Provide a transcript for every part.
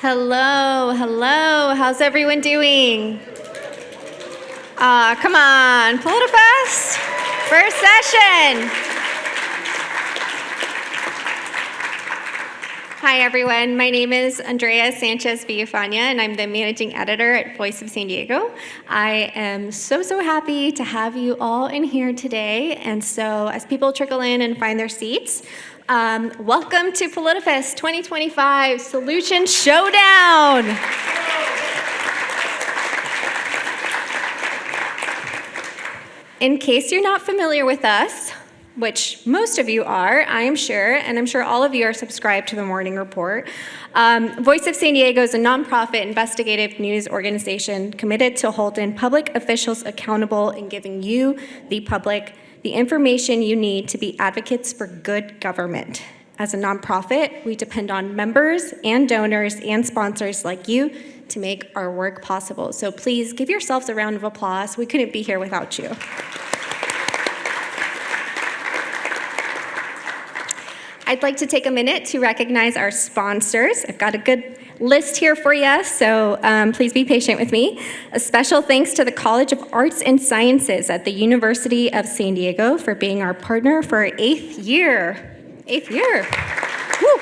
Hello, hello. How's everyone doing? Come on, Politifest, first session. Hi, everyone. My name is Andrea Sanchez Villafana, and I'm the managing editor at Voice of San Diego. I am so happy to have you all in here today. And so as people trickle in and find their seats, welcome to Politifest 2025 Solution Showdown. In case you're not familiar with us, which most of you are, I am sure, and I'm sure all of you are subscribed to the Morning Report. Voice of San Diego is a nonprofit investigative news organization committed to holding public officials accountable and giving you, the public, the information you need to be advocates for good government. As a nonprofit, we depend on members and donors and sponsors like you to make our work possible. So please give yourselves a round of applause. We couldn't be here without you. I'd like to take a minute to recognize our sponsors. I've got a good list here for you, so please be patient with me. A special thanks to the College of Arts and Sciences at the University of San Diego for being our partner for our 8th year. 8th year. Woo.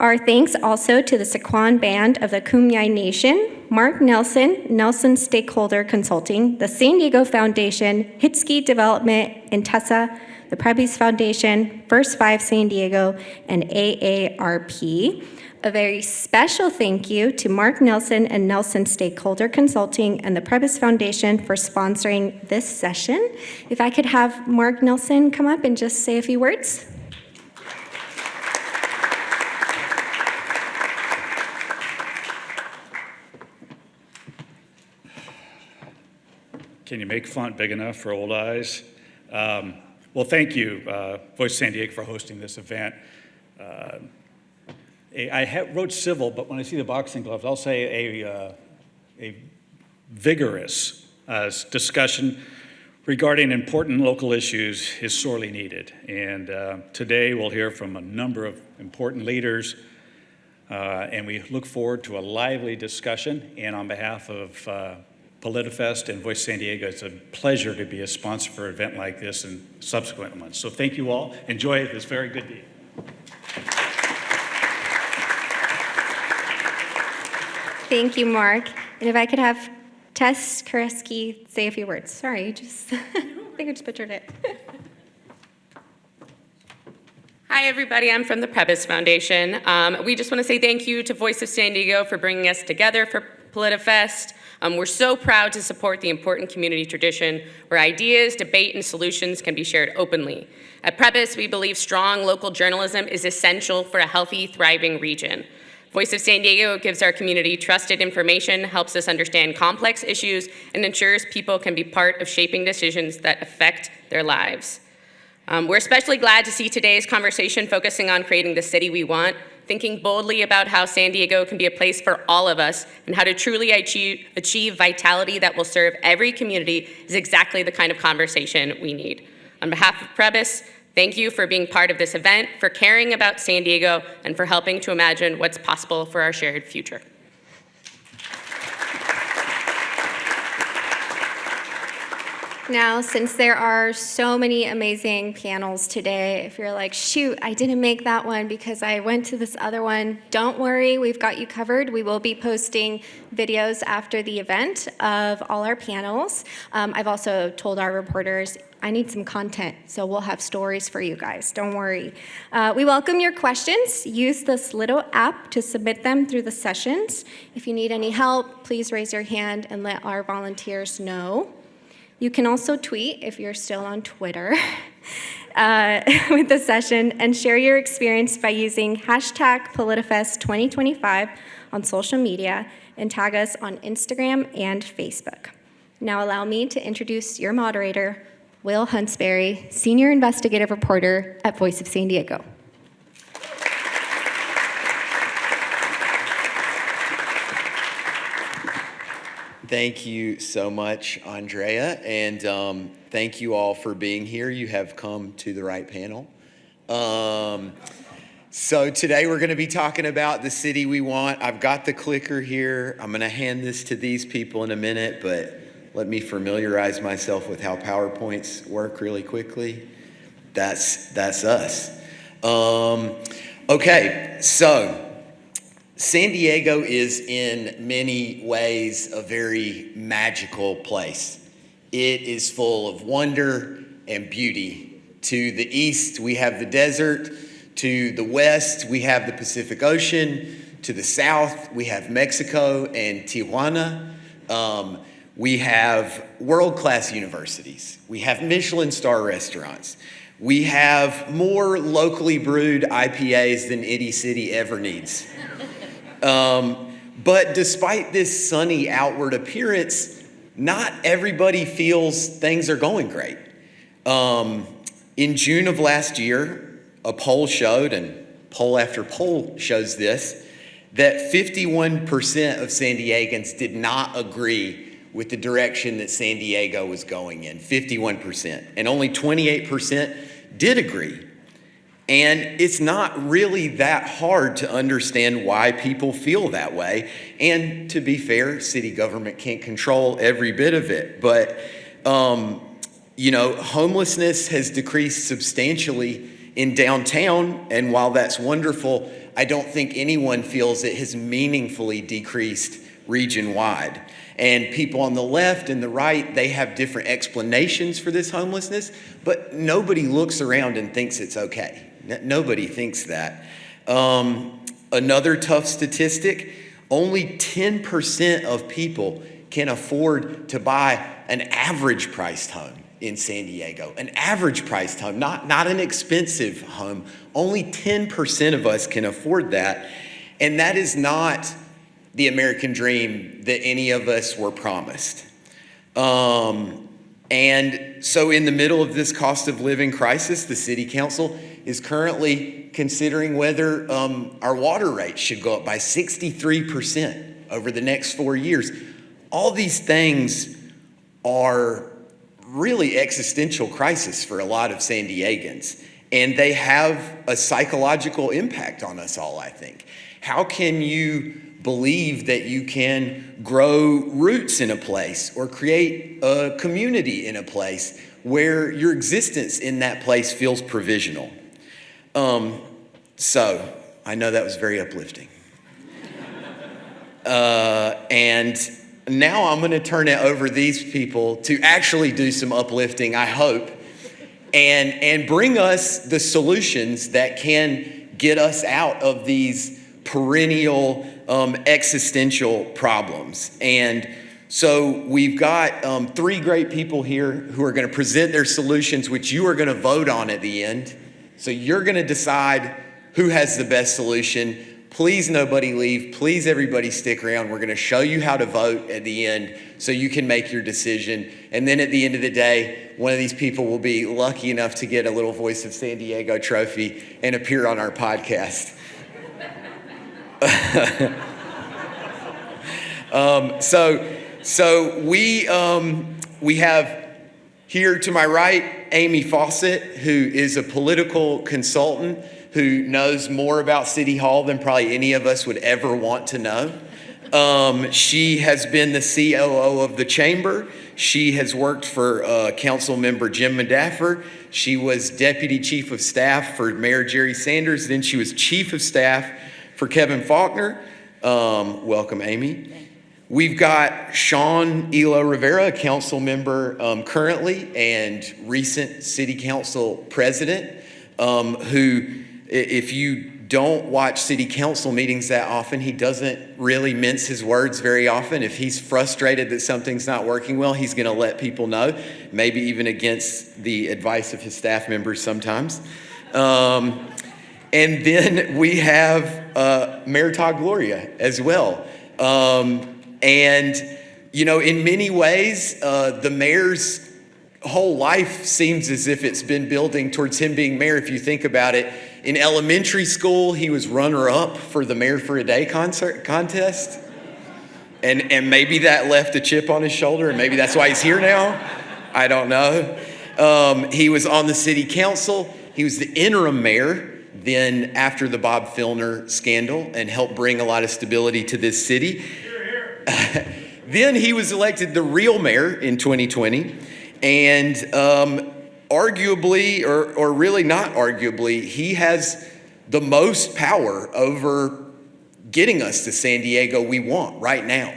Our thanks also to the Sequan Band of the Kumeyaay Nation, Mark Nelson, Nelson Stakeholder Consulting, the San Diego Foundation, Hitski Development, Intessa, the Prebys Foundation, First 5 San Diego, and AARP. A very special thank you to Mark Nelson and Nelson Stakeholder Consulting and the Prebys Foundation for sponsoring this session. If I could have Mark Nelson come up and just say a few words. Can you make font big enough for old eyes? Well, thank you, Voice of San Diego, for hosting this event. I wrote civil, but when I see the boxing gloves, I'll say a vigorous discussion regarding important local issues is sorely needed. And today we'll hear from a number of important leaders, and we look forward to a lively discussion. And on behalf of Politifest and Voice San Diego, it's a pleasure to be a sponsor for an event like this and subsequent ones. So thank you all. Enjoy this very good day. Thank you, Mark. And if I could have Tess Koreski say a few words. Sorry, you just, I think I just butchered it. Hi, everybody. I'm from the Prebys Foundation. We just want to say thank you to Voice of San Diego for bringing us together for Politifest. We're so proud to support the important community tradition where ideas, debate, and solutions can be shared openly. At Prebys, we believe strong local journalism is essential for a healthy, thriving region. Voice of San Diego gives our community trusted information, helps us understand complex issues, and ensures people can be part of shaping decisions that affect their lives. We're especially glad to see today's conversation focusing on creating the city we want, thinking boldly about how San Diego can be a place for all of us and how to truly achieve vitality that will serve every community is exactly the kind of conversation we need. On behalf of Prebys, thank you for being part of this event, for caring about San Diego, and for helping to imagine what's possible for our shared future. Now, since there are so many amazing panels today, if you're like, shoot, I didn't make that one because I went to this other one, don't worry, we've got you covered. We will be posting videos after the event of all our panels. I've also told our reporters, I need some content, so we'll have stories for you guys, don't worry. We welcome your questions. Use this little app to submit them through the sessions. If you need any help, please raise your hand and let our volunteers know. You can also tweet, if you're still on Twitter, with the session and share your experience by using hashtag Politifest2025 on social media and tag us on Instagram and Facebook. Now allow me to introduce your moderator, Will Huntsberry, Senior Investigative Reporter at Voice of San Diego. Thank you so much, Andrea, and thank you all for being here. You have come to the right panel. So today we're going to be talking about the city we want. I've got the clicker here. I'm going to hand this to these people in a minute, but let me familiarize myself with how PowerPoints work really quickly. That's us. Okay, so San Diego is in many ways a very magical place. It is full of wonder and beauty. To the east, we have the desert. To the west, we have the Pacific Ocean. To the south, we have Mexico and Tijuana. We have world-class universities. We have Michelin star restaurants. We have more locally brewed IPAs than any city ever needs. But despite this sunny outward appearance, not everybody feels things are going great. In June of last year, a poll showed, and poll after poll shows this, that 51% of San Diegans did not agree with the direction that San Diego was going in, 51%. And only 28% did agree. And it's not really that hard to understand why people feel that way. And to be fair, city government can't control every bit of it. But, homelessness has decreased substantially in downtown. And while that's wonderful, I don't think anyone feels it has meaningfully decreased region-wide. And people on the left and the right, they have different explanations for this homelessness, but nobody looks around and thinks it's okay. Nobody thinks that. Another tough statistic, only 10% of people can afford to buy an average priced home in San Diego. An average priced home, not an expensive home. Only 10% of us can afford that. And that is not the American dream that any of us were promised. And so in the middle of this cost of living crisis, the city council is currently considering whether our water rates should go up by 63% over the next 4 years. All these things are really existential crisis for a lot of San Diegans, and they have a psychological impact on us all, I think. How can you believe that you can grow roots in a place or create a community in a place where your existence in that place feels provisional? So I know that was very uplifting. And now I'm going to turn it over these people to actually do some uplifting, I hope, and bring us the solutions that can get us out of these perennial existential problems. And so we've got 3 great people here who are going to present their solutions, which you are going to vote on at the end. So you're going to decide who has the best solution. Please nobody leave. Please everybody stick around. We're going to show you how to vote at the end so you can make your decision. And then at the end of the day, one of these people will be lucky enough to get a little Voice of San Diego trophy and appear on our podcast. So we have here to my right, Aimee Faucett, who is a political consultant who knows more about City Hall than probably any of us would ever want to know. She has been the COO of the chamber. She has worked for Councilmember Jim Madaffer. She was Deputy Chief of Staff for Mayor Jerry Sanders. Then she was Chief of Staff for Kevin Faulkner. Welcome, Aimee. We've got Sean Elo-Rivera, council member currently and recent city council president, who, if you don't watch city council meetings that often, he doesn't really mince his words very often. If he's frustrated that something's not working well, he's going to let people know, maybe even against the advice of his staff members sometimes. And then we have Mayor Todd Gloria as well. And, in many ways, the mayor's whole life seems as if it's been building towards him being mayor. If you think about it, in elementary school, he was runner-up for the Mayor for a Day contest. And maybe that left a chip on his shoulder, and maybe that's why he's here now. I don't know. He was on the city council. He was the interim mayor then after the Bob Filner scandal and helped bring a lot of stability to this city. Then he was elected the real mayor in 2020, and arguably, or really not arguably, he has the most power over getting us to San Diego we want right now.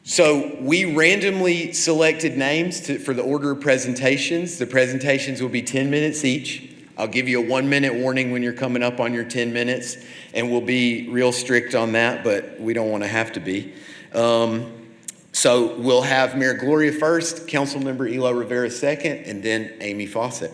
So we randomly selected names for the order of presentations. The presentations will be 10 minutes each. I'll give you a 1-minute warning when you're coming up on your 10 minutes, and we'll be real strict on that, but we don't want to have to be. So we'll have Mayor Gloria first, Councilmember Elo-Rivera second, and then Aimee Faucett.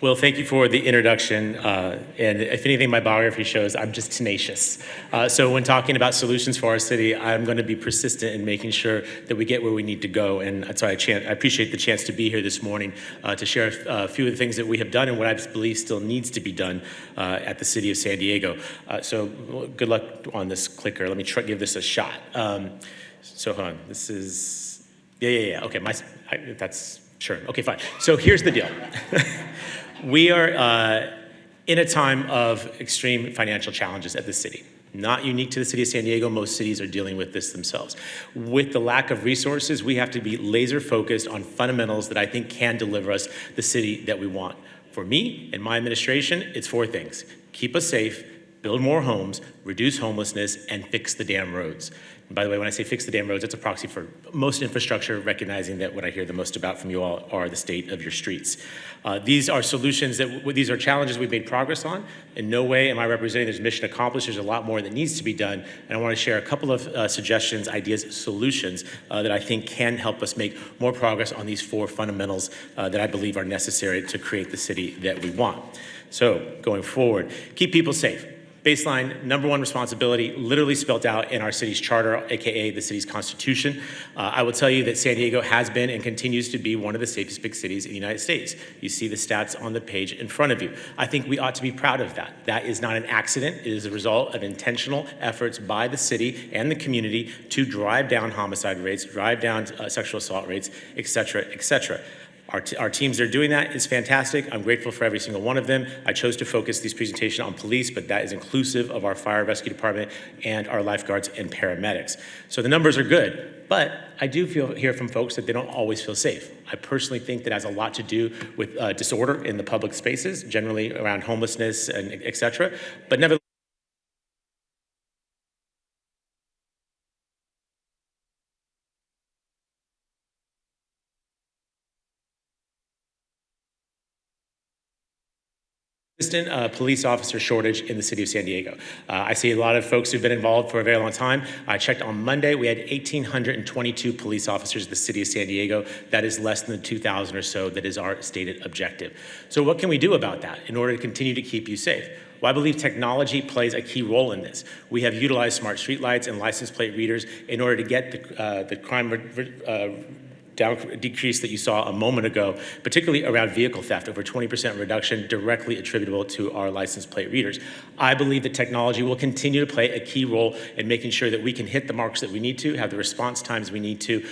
Well, thank you for the introduction. And if anything, my biography shows I'm just tenacious. So when talking about solutions for our city, I'm going to be persistent in making sure that we get where we need to go. And that's why I appreciate the chance to be here this morning to share a few of the things that we have done and what I believe still needs to be done at the city of San Diego. So good luck on this clicker. Let me give this a shot. So hold on. This is, yeah. Okay, that's sure. Okay, fine. So here's the deal. We are in a time of extreme financial challenges at the city. Not unique to the city of San Diego, most cities are dealing with this themselves. With the lack of resources, we have to be laser focused on fundamentals that I think can deliver us the city that we want. For me and my administration, it's 4 things. Keep us safe, build more homes, reduce homelessness, and fix the damn roads. And by the way, when I say fix the damn roads, that's a proxy for most infrastructure, recognizing that what I hear the most about from you all are the state of your streets. These are solutions these are challenges we've made progress on. In no way am I representing there's mission accomplished. There's a lot more that needs to be done. And I want to share a couple of suggestions, ideas, solutions that I think can help us make more progress on these 4 fundamentals that I believe are necessary to create the city that we want. So going forward, keep people safe. Baseline, number 1 responsibility, literally spelled out in our city's charter, AKA the city's constitution. I will tell you that San Diego has been and continues to be one of the safest big cities in the United States. You see the stats on the page in front of you. I think we ought to be proud of that. That is not an accident. It is a result of intentional efforts by the city and the community to drive down homicide rates, drive down sexual assault rates, et cetera, et cetera. Our teams that are doing that is fantastic. I'm grateful for every single one of them. I chose to focus this presentation on police, but that is inclusive of our fire rescue department and our lifeguards and paramedics. So the numbers are good, but I do hear from folks that they don't always feel safe. I personally think that has a lot to do with disorder in the public spaces, generally around homelessness and et cetera, but nevertheless, police officer shortage in the city of San Diego. I see a lot of folks who've been involved for a very long time. I checked on Monday, we had 1,822 police officers in the city of San Diego. That is less than the 2,000 or so that is our stated objective. So what can we do about that in order to continue to keep you safe? Well, I believe technology plays a key role in this. We have utilized smart streetlights and license plate readers in order to get the crime decrease that you saw a moment ago, particularly around vehicle theft, over 20% reduction directly attributable to our license plate readers. I believe that technology will continue to play a key role in making sure that we can hit the marks that we need to, have the response times we need to,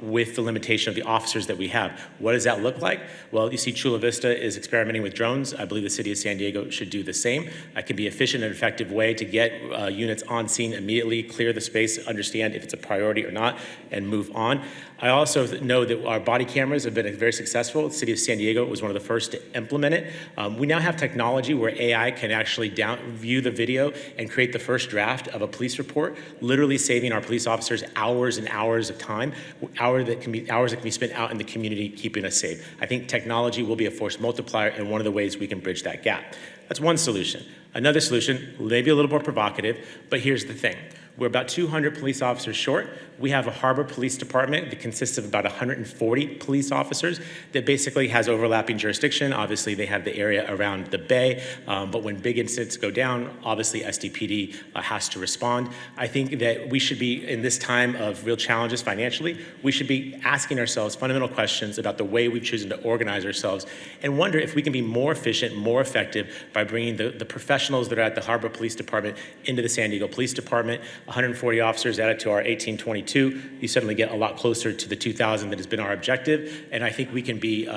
with the limitation of the officers that we have. What does that look like? Well, you see Chula Vista is experimenting with drones. I believe the city of San Diego should do the same. It can be an efficient and effective way to get units on scene immediately, clear the space, understand if it's a priority or not, and move on. I also know that our body cameras have been very successful. The city of San Diego was one of the first to implement it. We now have technology where AI can actually view the video and create the first draft of a police report, literally saving our police officers hours and hours of time, hours that can be spent out in the community keeping us safe. I think technology will be a force multiplier and one of the ways we can bridge that gap. That's one solution. Another solution, maybe a little more provocative, but here's the thing. We're about 200 police officers short. We have a harbor police department that consists of about 140 police officers that basically has overlapping jurisdiction. Obviously, they have the area around the bay, but when big incidents go down, obviously SDPD has to respond. I think that we should be, in this time of real challenges financially, we should be asking ourselves fundamental questions about the way we've chosen to organize ourselves and wonder if we can be more efficient, more effective by bringing the professionals that are at the Harbor Police Department into the San Diego Police Department. 140 officers added to our 1822. You suddenly get a lot closer to the 2,000 that has been our objective, and I think we can be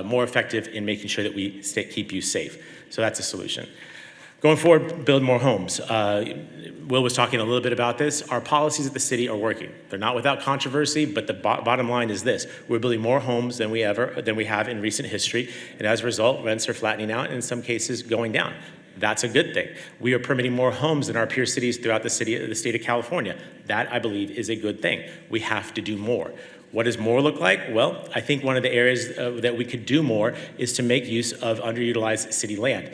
more effective in making sure that we keep you safe. So that's a solution. Going forward, build more homes. Will was talking a little bit about this. Our policies at the city are working. They're not without controversy, but the bottom line is this: we're building more homes than we have in recent history, and as a result, rents are flattening out, and in some cases, going down. That's a good thing. We are permitting more homes than our peer cities throughout the state of California. That, I believe, is a good thing. We have to do more. What does more look like? Well, I think one of the areas that we could do more is to make use of underutilized city land.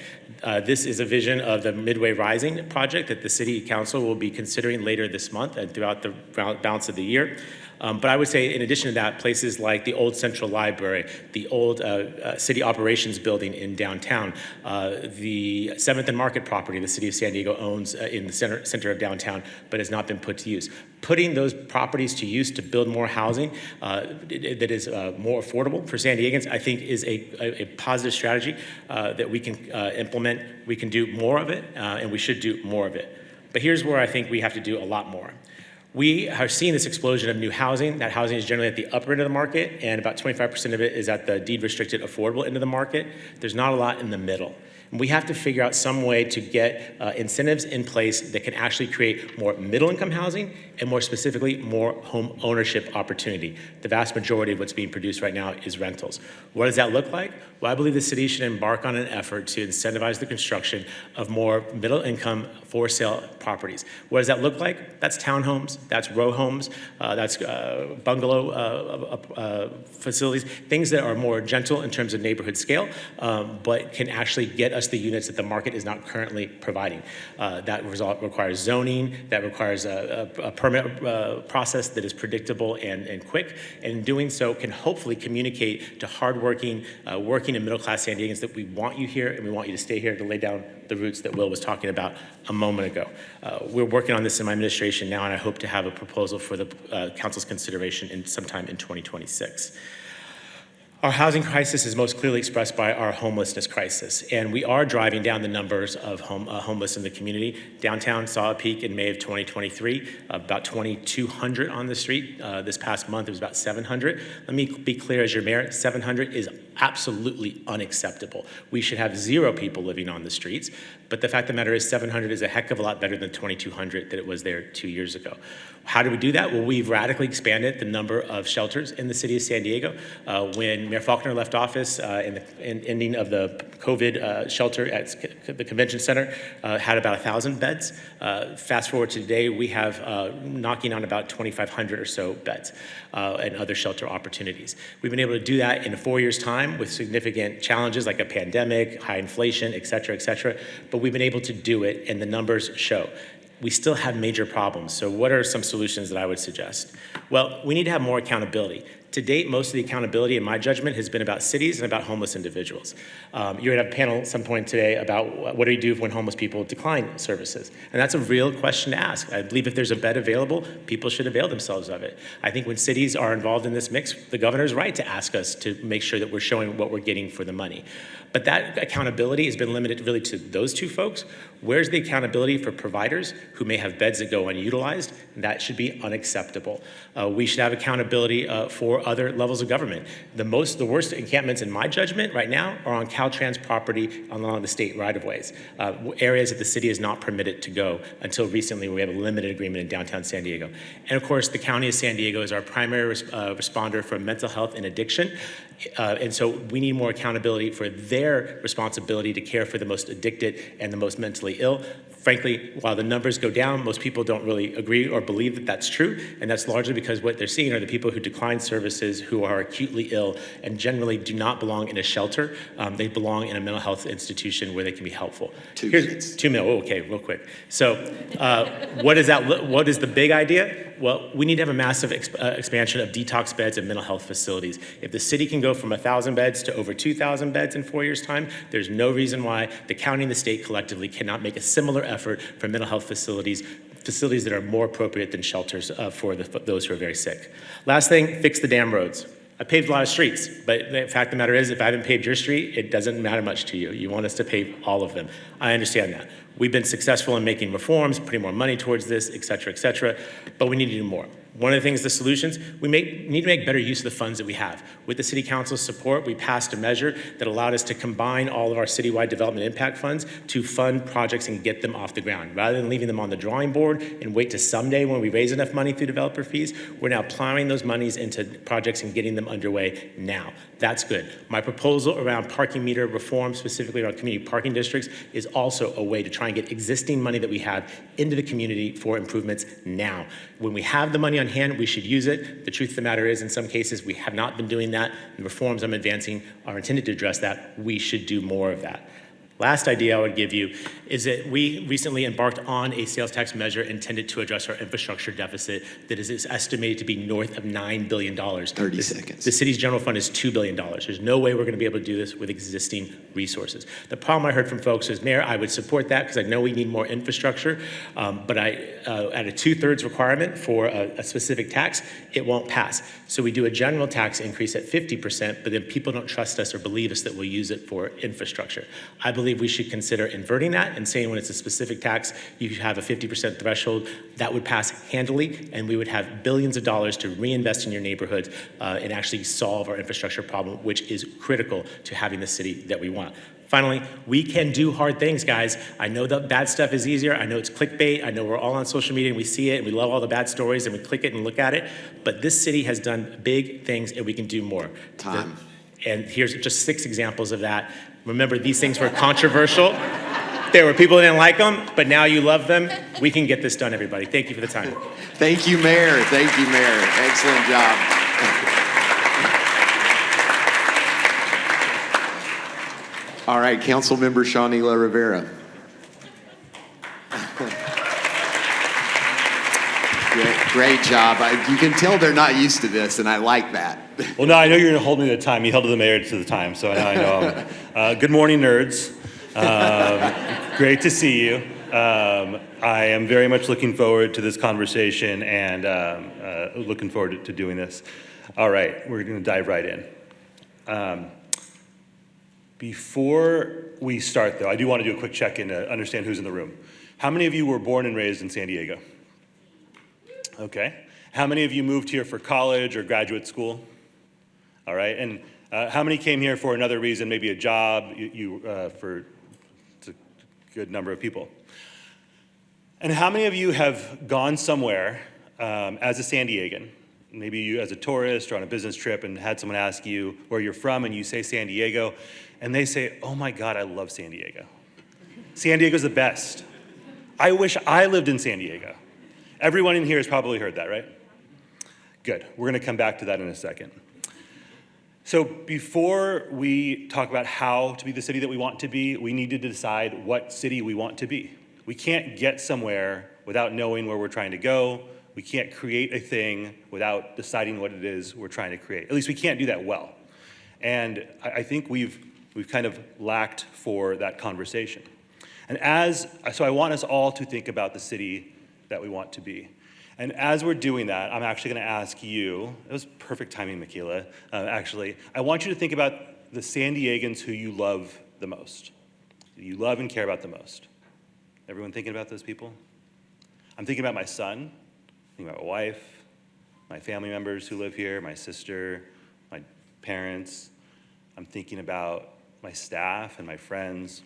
This is a vision of the Midway Rising project that the City Council will be considering later this month and throughout the balance of the year. But I would say, in addition to that, places like the old Central Library, the old City Operations Building in downtown, the 7th and Market property the City of San Diego owns in the center of downtown, but has not been put to use. Putting those properties to use to build more housing that is more affordable for San Diegans, I think, is a positive strategy that we can implement. We can do more of it, and we should do more of it. But here's where I think we have to do a lot more. We are seeing this explosion of new housing. That housing is generally at the upper end of the market, and about 25% of it is at the deed-restricted affordable end of the market. There's not a lot in the middle. And we have to figure out some way to get incentives in place that can actually create more middle-income housing and, more specifically, more home ownership opportunity. The vast majority of what's being produced right now is rentals. What does that look like? Well, I believe the city should embark on an effort to incentivize the construction of more middle-income for-sale properties. What does that look like? That's townhomes, that's row homes, that's bungalow facilities, things that are more gentle in terms of neighborhood scale, but can actually get us the units that the market is not currently providing. That requires zoning, that requires a permit process that is predictable and quick, and in doing so can hopefully communicate to hardworking, working and middle-class San Diegans that we want you here and we want you to stay here to lay down the roots that Will was talking about a moment ago. We're working on this in my administration now, and I hope to have a proposal for the council's consideration sometime in 2026. Our housing crisis is most clearly expressed by our homelessness crisis, and we are driving down the numbers of homeless in the community. Downtown saw a peak in May of 2023, about 2,200 on the street. This past month, it was about 700. Let me be clear as your mayor, 700 is absolutely unacceptable. We should have 0 people living on the streets, but the fact of the matter is 700 is a heck of a lot better than 2,200 that it was there 2 years ago. How do we do that? Well, we've radically expanded the number of shelters in the city of San Diego. When Mayor Faulconer left office in the ending of the COVID shelter at the convention center, had about 1,000 beds. Fast forward to today, we have knocking on about 2,500 or so beds and other shelter opportunities. We've been able to do that in 4 years' time with significant challenges like a pandemic, high inflation, et cetera, but we've been able to do it, and the numbers show. We still have major problems. So what are some solutions that I would suggest? Well, we need to have more accountability. To date, most of the accountability, in my judgment, has been about cities and about homeless individuals. You're going to have a panel at some point today about what do you do when homeless people decline services? And that's a real question to ask. I believe if there's a bed available, people should avail themselves of it. I think when cities are involved in this mix, the governor's right to ask us to make sure that we're showing what we're getting for the money. But that accountability has been limited really to those two folks. Where's the accountability for providers who may have beds that go unutilized? That should be unacceptable. We should have accountability for other levels of government. The worst encampments, in my judgment, right now are on Caltrans property along the state right-of-ways, areas that the city is not permitted to go until recently. We have a limited agreement in downtown San Diego. And of course, the County of San Diego is our primary responder for mental health and addiction. And so we need more accountability for their responsibility to care for the most addicted and the most mentally ill. Frankly, while the numbers go down, most people don't really agree or believe that that's true, and that's largely because what they're seeing are the people who decline services, who are acutely ill, and generally do not belong in a shelter. They belong in a mental health institution where they can be helpful. 2 minutes. 2 minutes, okay, real quick. So what is the big idea? Well, we need to have a massive expansion of detox beds and mental health facilities. If the city can go from 1,000 beds to over 2,000 beds in 4 years' time, there's no reason why the county and the state collectively cannot make a similar effort for mental health facilities that are more appropriate than shelters for those who are very sick. Last thing, fix the damn roads. I paved a lot of streets, but the fact of the matter is, if I haven't paved your street, it doesn't matter much to you. You want us to pave all of them. I understand that. We've been successful in making reforms, putting more money towards this, et cetera, but we need to do more. One of the things, the solutions, we need to make better use of the funds that we have. With the City Council's support, we passed a measure that allowed us to combine all of our citywide development impact funds to fund projects and get them off the ground. Rather than leaving them on the drawing board and wait to someday when we raise enough money through developer fees, we're now plowing those monies into projects and getting them underway now. That's good. My proposal around parking meter reform, specifically around community parking districts, is also a way to try and get existing money that we have into the community for improvements now. When we have the money on hand, we should use it. The truth of the matter is, in some cases, we have not been doing that. The reforms I'm advancing are intended to address that. We should do more of that. Last idea I would give you is that we recently embarked on a sales tax measure intended to address our infrastructure deficit that is estimated to be north of $9 billion. 30 seconds. The city's general fund is $2 billion. There's no way we're going to be able to do this with existing resources. The problem I heard from folks is, Mayor, I would support that because I know we need more infrastructure, but at a 2/3 requirement for a specific tax, it won't pass. So we do a general tax increase at 50%, but then people don't trust us or believe us that we'll use it for infrastructure. I believe we should consider inverting that and saying when it's a specific tax, you have a 50% threshold. That would pass handily, and we would have billions of dollars to reinvest in your neighborhoods and actually solve our infrastructure problem, which is critical to having the city that we want. Finally, we can do hard things, guys. I know the bad stuff is easier. I know it's clickbait. I know we're all on social media and we see it and we love all the bad stories and we click it and look at it. But this city has done big things and we can do more. Time. And here's just 6 examples of that. Remember, these things were controversial. There were people that didn't like them, but now you love them. We can get this done, everybody. Thank you for the time. Thank you, Mayor. Thank you, Mayor. Excellent job. All right, Councilmember Elo-Rivera. Great job. You can tell they're not used to this, and I like that. Well, no, I know you're going to hold me to the time. You held the mayor to the time, so now I know. Good morning, nerds. Great to see you. I am very much looking forward to this conversation and looking forward to doing this. All right, we're going to dive right in. Before we start, though, I do want to do a quick check-in to understand who's in the room. How many of you were born and raised in San Diego? Okay. How many of you moved here for college or graduate school? All right. And how many came here for another reason, maybe a job? It's a good number of people. And how many of you have gone somewhere as a San Diegan, maybe you as a tourist or on a business trip, and had someone ask you where you're from, and you say San Diego, and they say, "Oh my God, I love San Diego. San Diego's the best. I wish I lived in San Diego." Everyone in here has probably heard that, right? Good. We're going to come back to that in a second. So before we talk about how to be the city that we want to be, we need to decide what city we want to be. We can't get somewhere without knowing where we're trying to go. We can't create a thing without deciding what it is we're trying to create. At least we can't do that well. And I think we've kind of lacked for that conversation. And so I want us all to think about the city that we want to be. And as we're doing that, I'm actually going to ask you, it was perfect timing, Michaela, actually. I want you to think about the San Diegans who you love the most, who you love and care about the most. Everyone thinking about those people? I'm thinking about my son, thinking about my wife, my family members who live here, my sister, my parents. I'm thinking about my staff and my friends.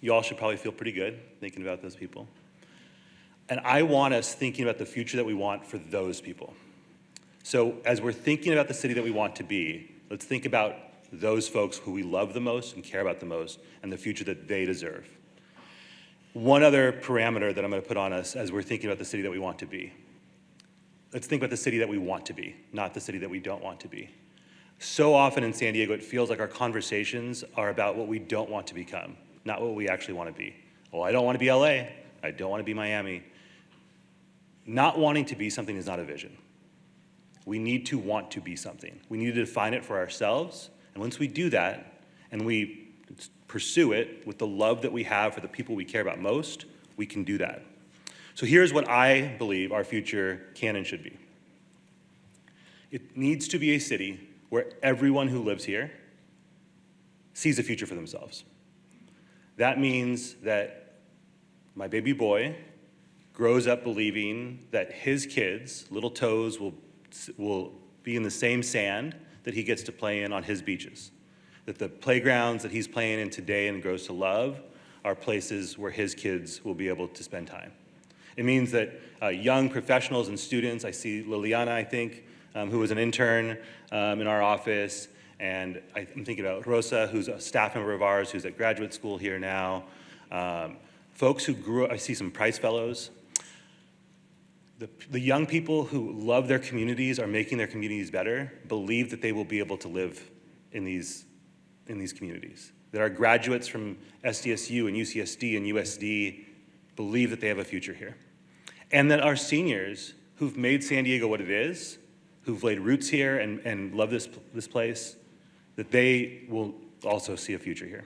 You all should probably feel pretty good thinking about those people. And I want us thinking about the future that we want for those people. So as we're thinking about the city that we want to be, let's think about those folks who we love the most and care about the most and the future that they deserve. One other parameter that I'm going to put on us as we're thinking about the city that we want to be. Let's think about the city that we want to be, not the city that we don't want to be. So often in San Diego, it feels like our conversations are about what we don't want to become, not what we actually want to be. Well, I don't want to be LA. I don't want to be Miami. Not wanting to be something is not a vision. We need to want to be something. We need to define it for ourselves. And once we do that, and we pursue it with the love that we have for the people we care about most, we can do that. So here's what I believe our future can and should be. It needs to be a city where everyone who lives here sees a future for themselves. That means that my baby boy grows up believing that his kids, little toes, will be in the same sand that he gets to play in on his beaches. That the playgrounds that he's playing in today and grows to love are places where his kids will be able to spend time. It means that young professionals and students, I see Liliana, I think, who was an intern in our office, and I'm thinking about Rosa, who's a staff member of ours, who's at graduate school here now. Folks who grew up, I see some Price Fellows. The young people who love their communities, are making their communities better, believe that they will be able to live in these communities. That our graduates from SDSU and UCSD and USD believe that they have a future here. And that our seniors who've made San Diego what it is, who've laid roots here and love this place, that they will also see a future here.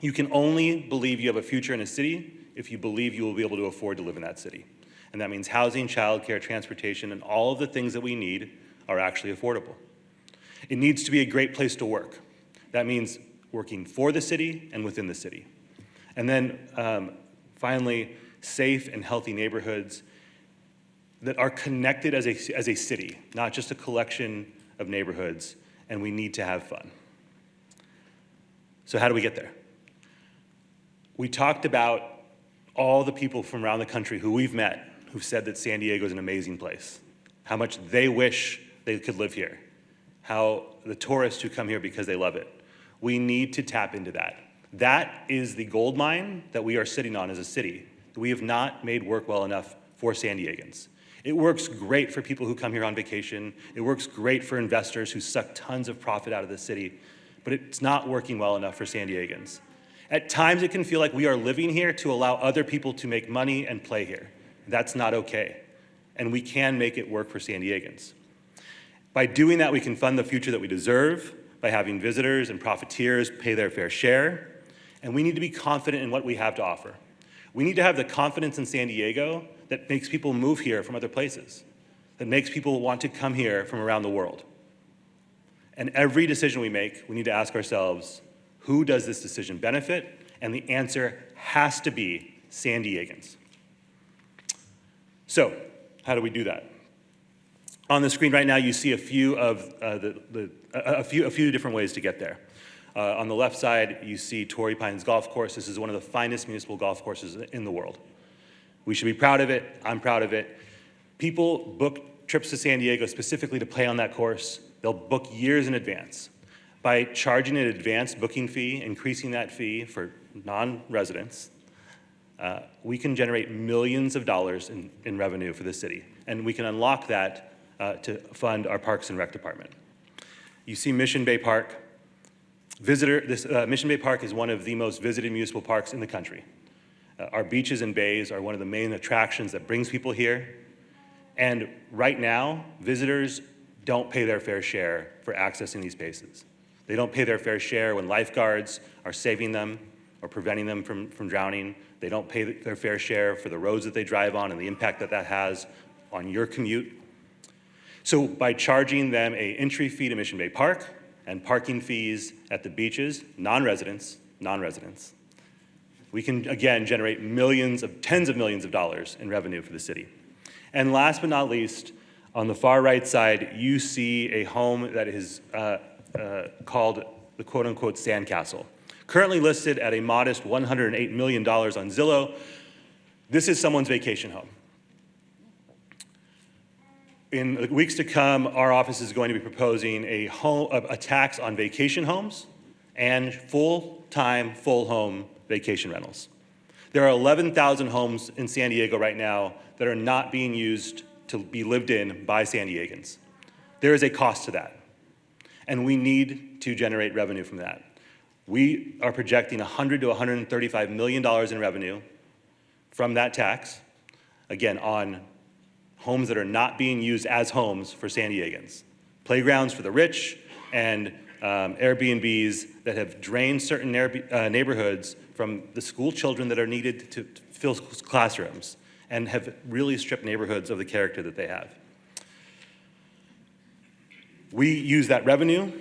You can only believe you have a future in a city if you believe you will be able to afford to live in that city. And that means housing, childcare, transportation, and all of the things that we need are actually affordable. It needs to be a great place to work. That means working for the city and within the city. And then finally, safe and healthy neighborhoods that are connected as a city, not just a collection of neighborhoods, and we need to have fun. So how do we get there? We talked about all the people from around the country who we've met who've said that San Diego is an amazing place, how much they wish they could live here, how the tourists who come here because they love it. We need to tap into that. That is the gold mine that we are sitting on as a city that we have not made work well enough for San Diegans. It works great for people who come here on vacation. It works great for investors who suck tons of profit out of the city, but it's not working well enough for San Diegans. At times it can feel like we are living here to allow other people to make money and play here. That's not okay. And we can make it work for San Diegans. By doing that, we can fund the future that we deserve by having visitors and profiteers pay their fair share. And we need to be confident in what we have to offer. We need to have the confidence in San Diego that makes people move here from other places, that makes people want to come here from around the world. And every decision we make, we need to ask ourselves, who does this decision benefit? And the answer has to be San Diegans. So, how do we do that? On the screen right now, you see a few of a few different ways to get there. On the left side, you see Torrey Pines Golf Course. This is one of the finest municipal golf courses in the world. We should be proud of it. I'm proud of it. People book trips to San Diego specifically to play on that course. They'll book years in advance. By charging an advanced booking fee, increasing that fee for non-residents, we can generate millions of dollars in revenue for the city. And we can unlock that to fund our Parks and Rec department. You see Mission Bay Park. Mission Bay Park is one of the most visited municipal parks in the country. Our beaches and bays are one of the main attractions that brings people here. And right now, visitors don't pay their fair share for accessing these spaces. They don't pay their fair share when lifeguards are saving them or preventing them from drowning. They don't pay their fair share for the roads that they drive on and the impact that that has on your commute. So by charging them an entry fee to Mission Bay Park and parking fees at the beaches, non-residents, we can, again, generate tens of millions of dollars in revenue for the city. And last but not least, on the far right side, you see a home that is called the quote-unquote Sandcastle. Currently listed at a modest $108 million on Zillow. This is someone's vacation home. In the weeks to come, our office is going to be proposing a tax on vacation homes and full-time, full-home vacation rentals. There are 11,000 homes in San Diego right now that are not being used to be lived in by San Diegans. There is a cost to that, and we need to generate revenue from that. We are projecting $100 to $135 million in revenue from that tax, again, on homes that are not being used as homes for San Diegans. Playgrounds for the rich and Airbnbs that have drained certain neighborhoods from the school children that are needed to fill classrooms and have really stripped neighborhoods of the character that they have. We use that revenue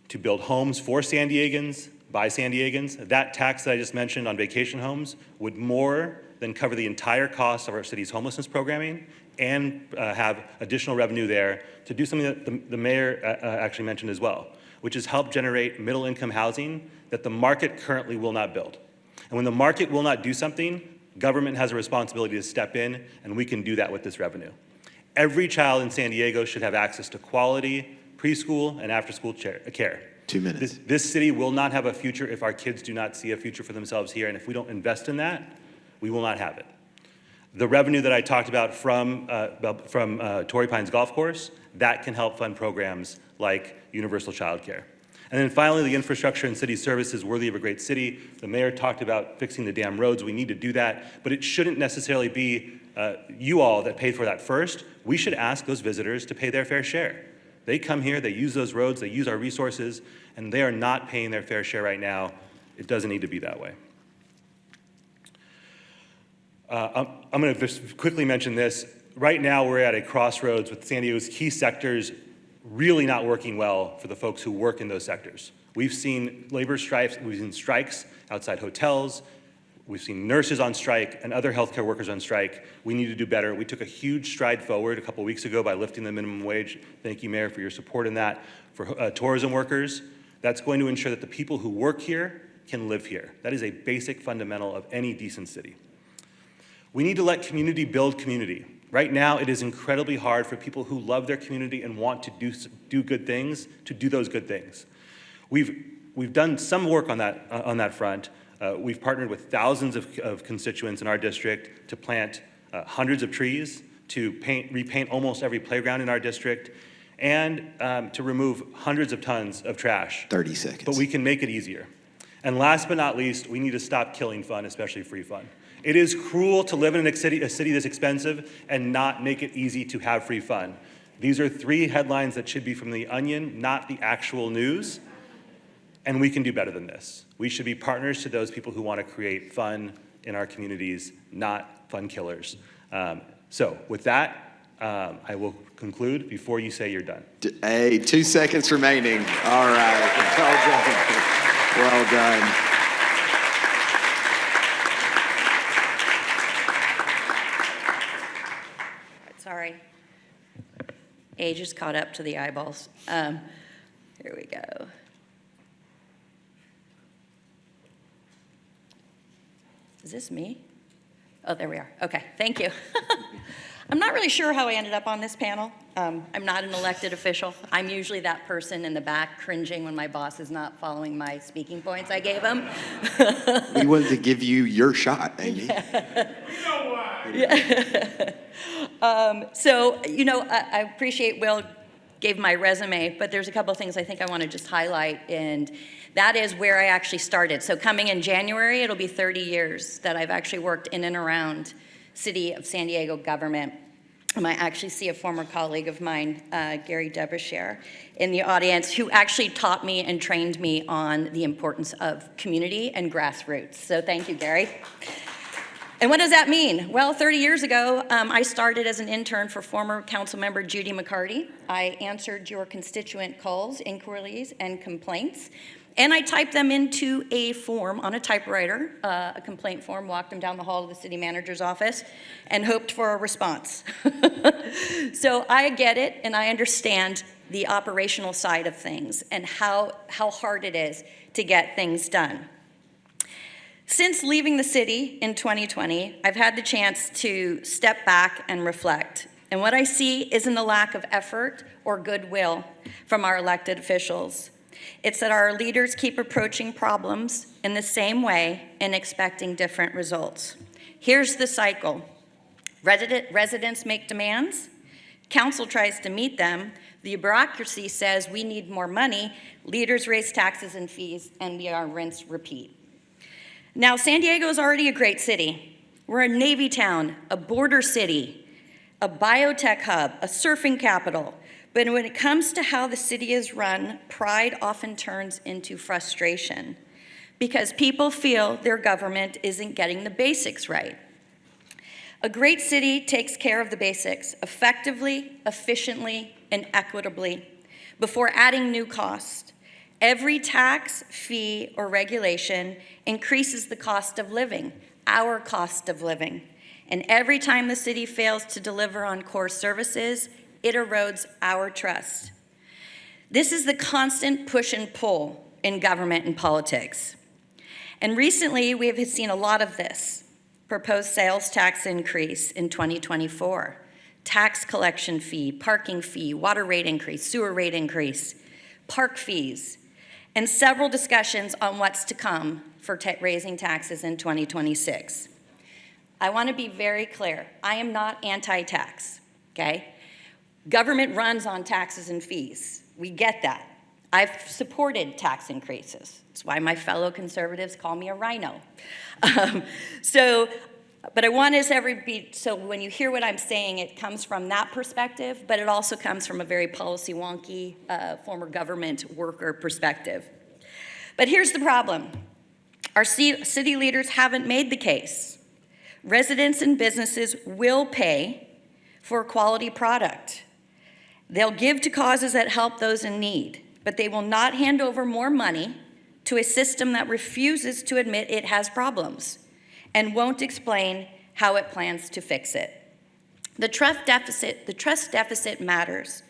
to build homes for San Diegans, by San Diegans. That tax that I just mentioned on vacation homes would more than cover the entire cost of our city's homelessness programming and have additional revenue there to do something that the mayor actually mentioned as well, which is help generate middle-income housing that the market currently will not build. And when the market will not do something, government has a responsibility to step in, and we can do that with this revenue. Every child in San Diego should have access to quality preschool and after-school care. 2 minutes. This city will not have a future if our kids do not see a future for themselves here, and if we don't invest in that, we will not have it. The revenue that I talked about from Torrey Pines Golf Course, that can help fund programs like universal childcare. And then finally, the infrastructure and city services worthy of a great city. The mayor talked about fixing the damn roads. We need to do that, but it shouldn't necessarily be you all that pay for that first. We should ask those visitors to pay their fair share. They come here, they use those roads, they use our resources, and they are not paying their fair share right now. It doesn't need to be that way. I'm going to just quickly mention this. Right now, we're at a crossroads with San Diego's key sectors really not working well for the folks who work in those sectors. We've seen labor strikes, we've seen strikes outside hotels, we've seen nurses on strike and other healthcare workers on strike. We need to do better. We took a huge stride forward a couple weeks ago by lifting the minimum wage. Thank you, Mayor, for your support in that. For tourism workers, that's going to ensure that the people who work here can live here. That is a basic fundamental of any decent city. We need to let community build community. Right now, it is incredibly hard for people who love their community and want to do good things to do those good things. We've done some work on that front. We've partnered with thousands of constituents in our district to plant hundreds of trees, to repaint almost every playground in our district, and to remove hundreds of tons of trash. 30 seconds. But we can make it easier. And last but not least, we need to stop killing fun, especially free fun. It is cruel to live in a city this expensive and not make it easy to have free fun. These are 3 headlines that should be from The Onion, not the actual news. And we can do better than this. We should be partners to those people who want to create fun in our communities, not fun killers. So with that, I will conclude before you say you're done. Hey, 2 seconds remaining. All right. Well done. Well done. Sorry. Age is caught up to the eyeballs. Here we go. Is this me? Oh, there we are. Okay, thank you. I'm not really sure how I ended up on this panel. I'm not an elected official. I'm usually that person in the back cringing when my boss is not following my speaking points I gave him. We wanted to give you your shot, Aimee. Yeah. So, you know, I appreciate Will gave my resume, but there's a couple of things I think I want to just highlight, and that is where I actually started. So coming in January, it'll be 30 years that I've actually worked in and around City of San Diego government. I might actually see a former colleague of mine, Gary Debuscher, in the audience, who actually taught me and trained me on the importance of community and grassroots. So thank you, Gary. And what does that mean? Well, 30 years ago, I started as an intern for former Councilmember Judy McCarty. I answered your constituent calls, inquiries, and complaints. And I typed them into a form on a typewriter, a complaint form, walked them down the hall to the city manager's office, and hoped for a response. So I get it, and I understand the operational side of things and how hard it is to get things done. Since leaving the city in 2020, I've had the chance to step back and reflect. And what I see isn't a lack of effort or goodwill from our elected officials. It's that our leaders keep approaching problems in the same way and expecting different results. Here's the cycle. Residents make demands. Council tries to meet them. The bureaucracy says we need more money. Leaders raise taxes and fees, and we are rinse, repeat. Now, San Diego is already a great city. We're a Navy town, a border city, a biotech hub, a surfing capital. But when it comes to how the city is run, pride often turns into frustration because people feel their government isn't getting the basics right. A great city takes care of the basics effectively, efficiently, and equitably before adding new costs. Every tax, fee, or regulation increases the cost of living, our cost of living. And every time the city fails to deliver on core services, it erodes our trust. This is the constant push and pull in government and politics. And recently, we have seen a lot of this. Proposed sales tax increase in 2024, tax collection fee, parking fee, water rate increase, sewer rate increase, park fees, and several discussions on what's to come for raising taxes in 2026. I want to be very clear. I am not anti-tax, okay? Government runs on taxes and fees. We get that. I've supported tax increases. That's why my fellow conservatives call me a rhino. But I want us so when you hear what I'm saying, it comes from that perspective, but it also comes from a very policy wonky, former government worker perspective. But here's the problem. Our city leaders haven't made the case. Residents and businesses will pay for a quality product. They'll give to causes that help those in need, but they will not hand over more money to a system that refuses to admit it has problems and won't explain how it plans to fix it. The trust deficit matters.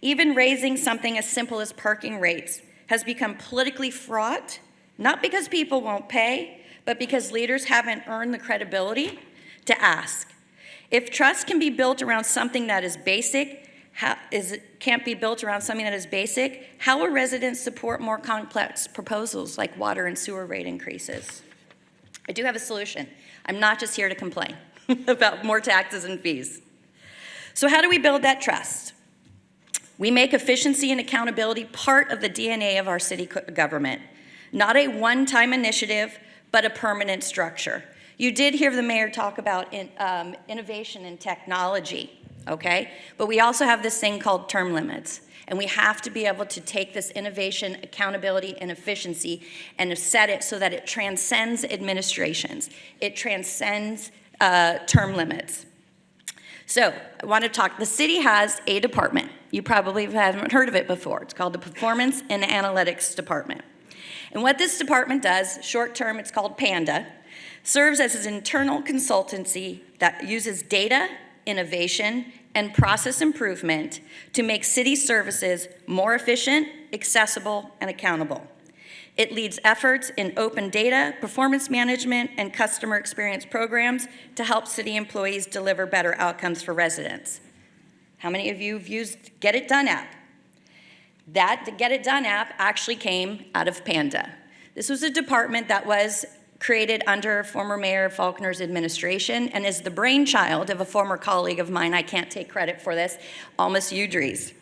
Even raising something as simple as parking rates has become politically fraught, not because people won't pay, but because leaders haven't earned the credibility to ask. If trust can be built around something that is basic, how will residents support more complex proposals like water and sewer rate increases? I do have a solution. I'm not just here to complain about more taxes and fees. So how do we build that trust? We make efficiency and accountability part of the DNA of our city government, not a one-time initiative, but a permanent structure. You did hear the mayor talk about innovation and technology. Okay? But we also have this thing called term limits. And we have to be able to take this innovation, accountability, and efficiency and set it so that it transcends administrations. It transcends term limits. So I want to talk, the city has a department. You probably haven't heard of it before. It's called the Performance and Analytics Department. And what this department does, short term, it's called PANDA, serves as an internal consultancy that uses data, innovation, and process improvement to make city services more efficient, accessible, and accountable. It leads efforts in open data, performance management, and customer experience programs to help city employees deliver better outcomes for residents. How many of you have used Get It Done app? The Get It Done app actually came out of PANDA. This was a department that was created under former Mayor Faulconer's administration and is the brainchild of a former colleague of mine, I can't take credit for this, Almas Udries.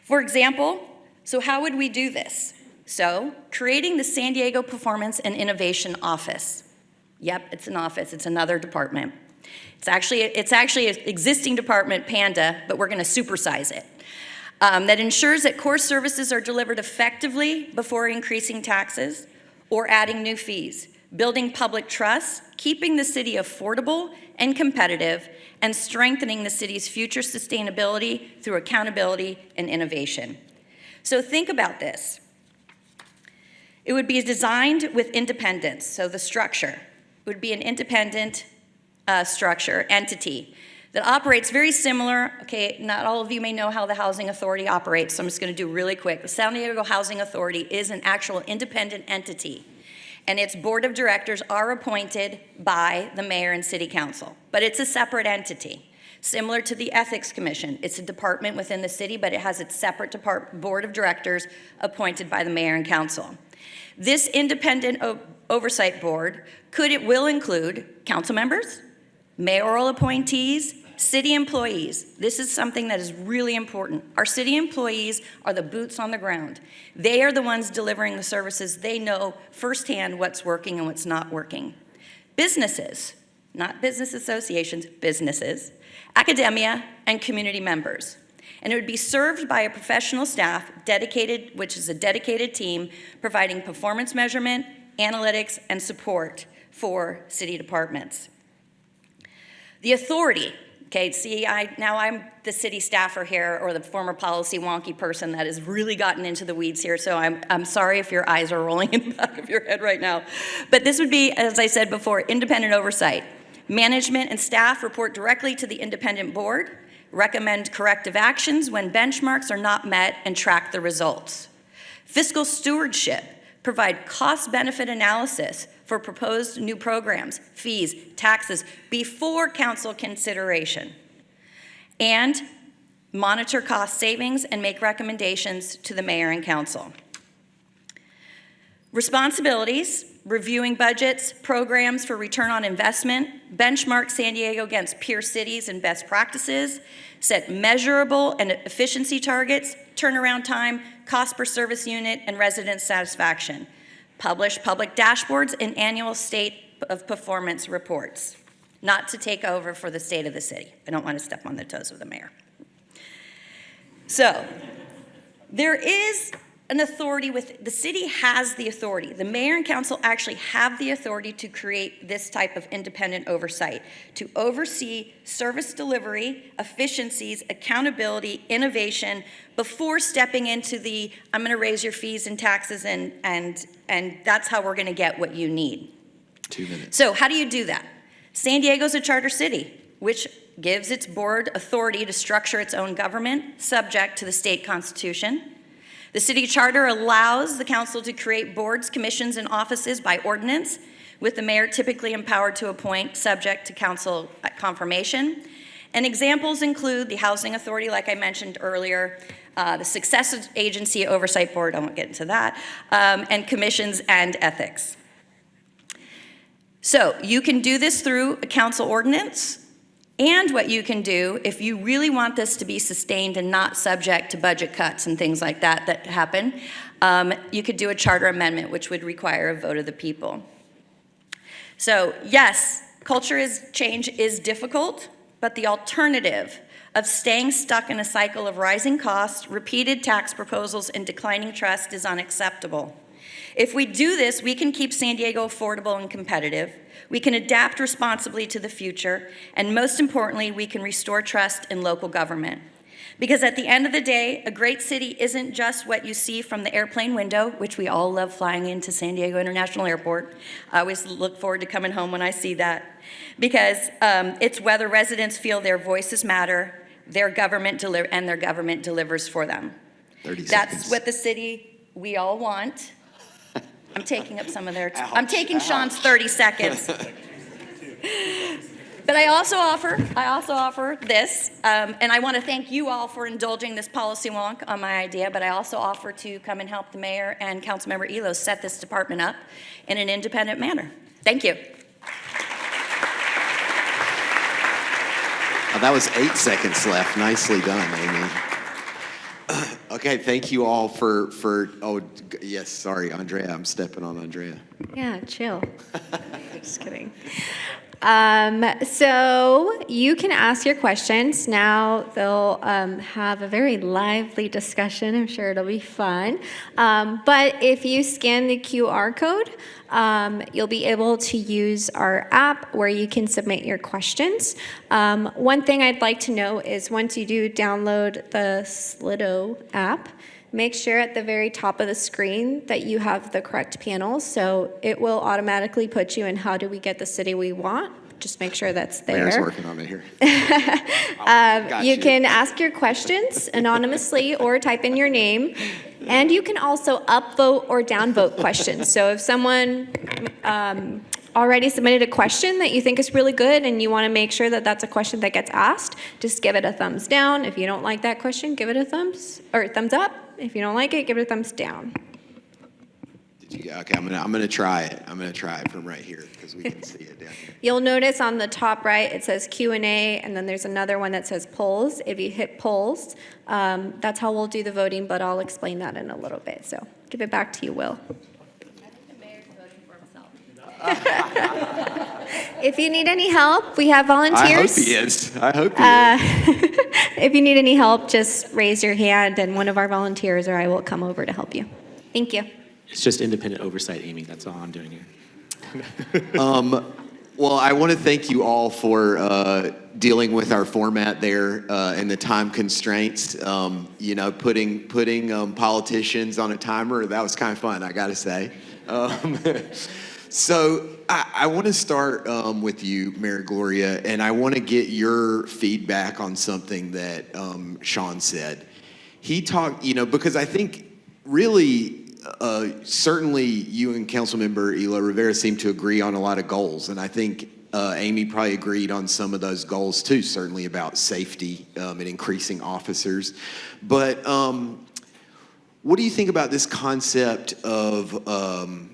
For example, so how would we do this? So, creating the San Diego Performance and Innovation Office. Yep, it's an office, it's another department. It's actually an existing department, PANDA, but we're gonna supersize it. That ensures that core services are delivered effectively before increasing taxes or adding new fees, building public trust, keeping the city affordable and competitive, and strengthening the city's future sustainability through accountability and innovation. So think about this. It would be designed with independence, so the structure would be an independent structure, entity, that operates very similar, okay, not all of you may know how the Housing Authority operates, so I'm just gonna do really quick. The San Diego Housing Authority is an actual independent entity, and its board of directors are appointed by the mayor and city council, but it's a separate entity. Similar to the Ethics Commission, it's a department within the city, but it has its separate board of directors appointed by the mayor and council. This independent oversight board will include council members, mayoral appointees, city employees. This is something that is really important. Our city employees are the boots on the ground. They are the ones delivering the services. They know firsthand what's working and what's not working. Businesses, not business associations, businesses, academia, and community members. And it would be served by a professional staff dedicated, which is a dedicated team providing performance measurement, analytics, and support for city departments. The authority, okay, see, now I'm the city staffer here, or the former policy wonky person that has really gotten into the weeds here, so I'm sorry if your eyes are rolling in the back of your head right now. But this would be, as I said before, independent oversight. Management and staff report directly to the independent board, recommend corrective actions when benchmarks are not met, and track the results. Fiscal stewardship, provide cost-benefit analysis for proposed new programs, fees, taxes, before council consideration. And monitor cost savings and make recommendations to the mayor and council. Responsibilities, reviewing budgets, programs for return on investment, benchmark San Diego against peer cities and best practices, set measurable and efficiency targets, turnaround time, cost per service unit, and resident satisfaction. Publish public dashboards and annual state of performance reports. Not to take over for the state of the city. I don't want to step on the toes of the mayor. So, there is an authority the city has the authority. The mayor and council actually have the authority to create this type of independent oversight, to oversee service delivery, efficiencies, accountability, innovation, before stepping into the, I'm gonna raise your fees and taxes and that's how we're gonna get what you need. 2 minutes. So how do you do that? San Diego's a charter city, which gives its board authority to structure its own government, subject to the state constitution. The city charter allows the council to create boards, commissions, and offices by ordinance, with the mayor typically empowered to appoint, subject to council confirmation. And examples include the Housing Authority, like I mentioned earlier, the Success Agency Oversight Board, I won't get into that, and commissions and ethics. So you can do this through a council ordinance. And what you can do, if you really want this to be sustained and not subject to budget cuts and things like that happen, you could do a charter amendment, which would require a vote of the people. So yes, change is difficult, but the alternative of staying stuck in a cycle of rising costs, repeated tax proposals, and declining trust is unacceptable. If we do this, we can keep San Diego affordable and competitive. We can adapt responsibly to the future, and most importantly, we can restore trust in local government. Because at the end of the day, a great city isn't just what you see from the airplane window, which we all love flying into San Diego International Airport. I always look forward to coming home when I see that. Because it's whether residents feel their voices matter, their government delivers for them. 30 seconds. That's what the city we all want. I'm taking up some of their time. I'm taking Sean's 30 seconds. But I also offer this, and I want to thank you all for indulging this policy wonk on my idea, but I also offer to come and help the mayor and Councilmember Elo set this department up in an independent manner. Thank you. Oh, that was 8 seconds left. Nicely done, Amy. Okay, thank you all for, oh, yes, sorry, Andrea, I'm stepping on Andrea. Yeah, chill. Just kidding. So you can ask your questions. Now they'll have a very lively discussion. I'm sure it'll be fun. But if you scan the QR code, you'll be able to use our app where you can submit your questions. One thing I'd like to know is once you do download the Slido app, make sure at the very top of the screen that you have the correct panels, so it will automatically put you in how do we get the city we want. Just make sure that's there. Mayor's working on it here. You can ask your questions anonymously or type in your name, and you can also upvote or downvote questions. So if someone already submitted a question that you think is really good and you want to make sure that that's a question that gets asked, just give it a thumbs down. If you don't like that question, give it a thumbs up. If you don't like it, give it a thumbs down. Okay, I'm gonna try it. I'm gonna try it from right here because we can see it down here. You'll notice on the top right, it says Q&A, and then there's another one that says polls. If you hit polls, that's how we'll do the voting, but I'll explain that in a little bit. So give it back to you, Will. If you need any help, we have volunteers. I hope he is. I hope he is. If you need any help, just raise your hand, and one of our volunteers or I will come over to help you. Thank you. It's just independent oversight, Amy. That's all I'm doing here. Well, I want to thank you all for dealing with our format there and the time constraints. You know, putting politicians on a timer, that was kind of fun, I got to say. So I want to start with you, Mayor Gloria, and I want to get your feedback on something that Sean said. He talked, you know, because I think really, certainly you and Councilmember Elo-Rivera seem to agree on a lot of goals, and I think Aimee probably agreed on some of those goals too, certainly about safety and increasing officers. But what do you think about this concept of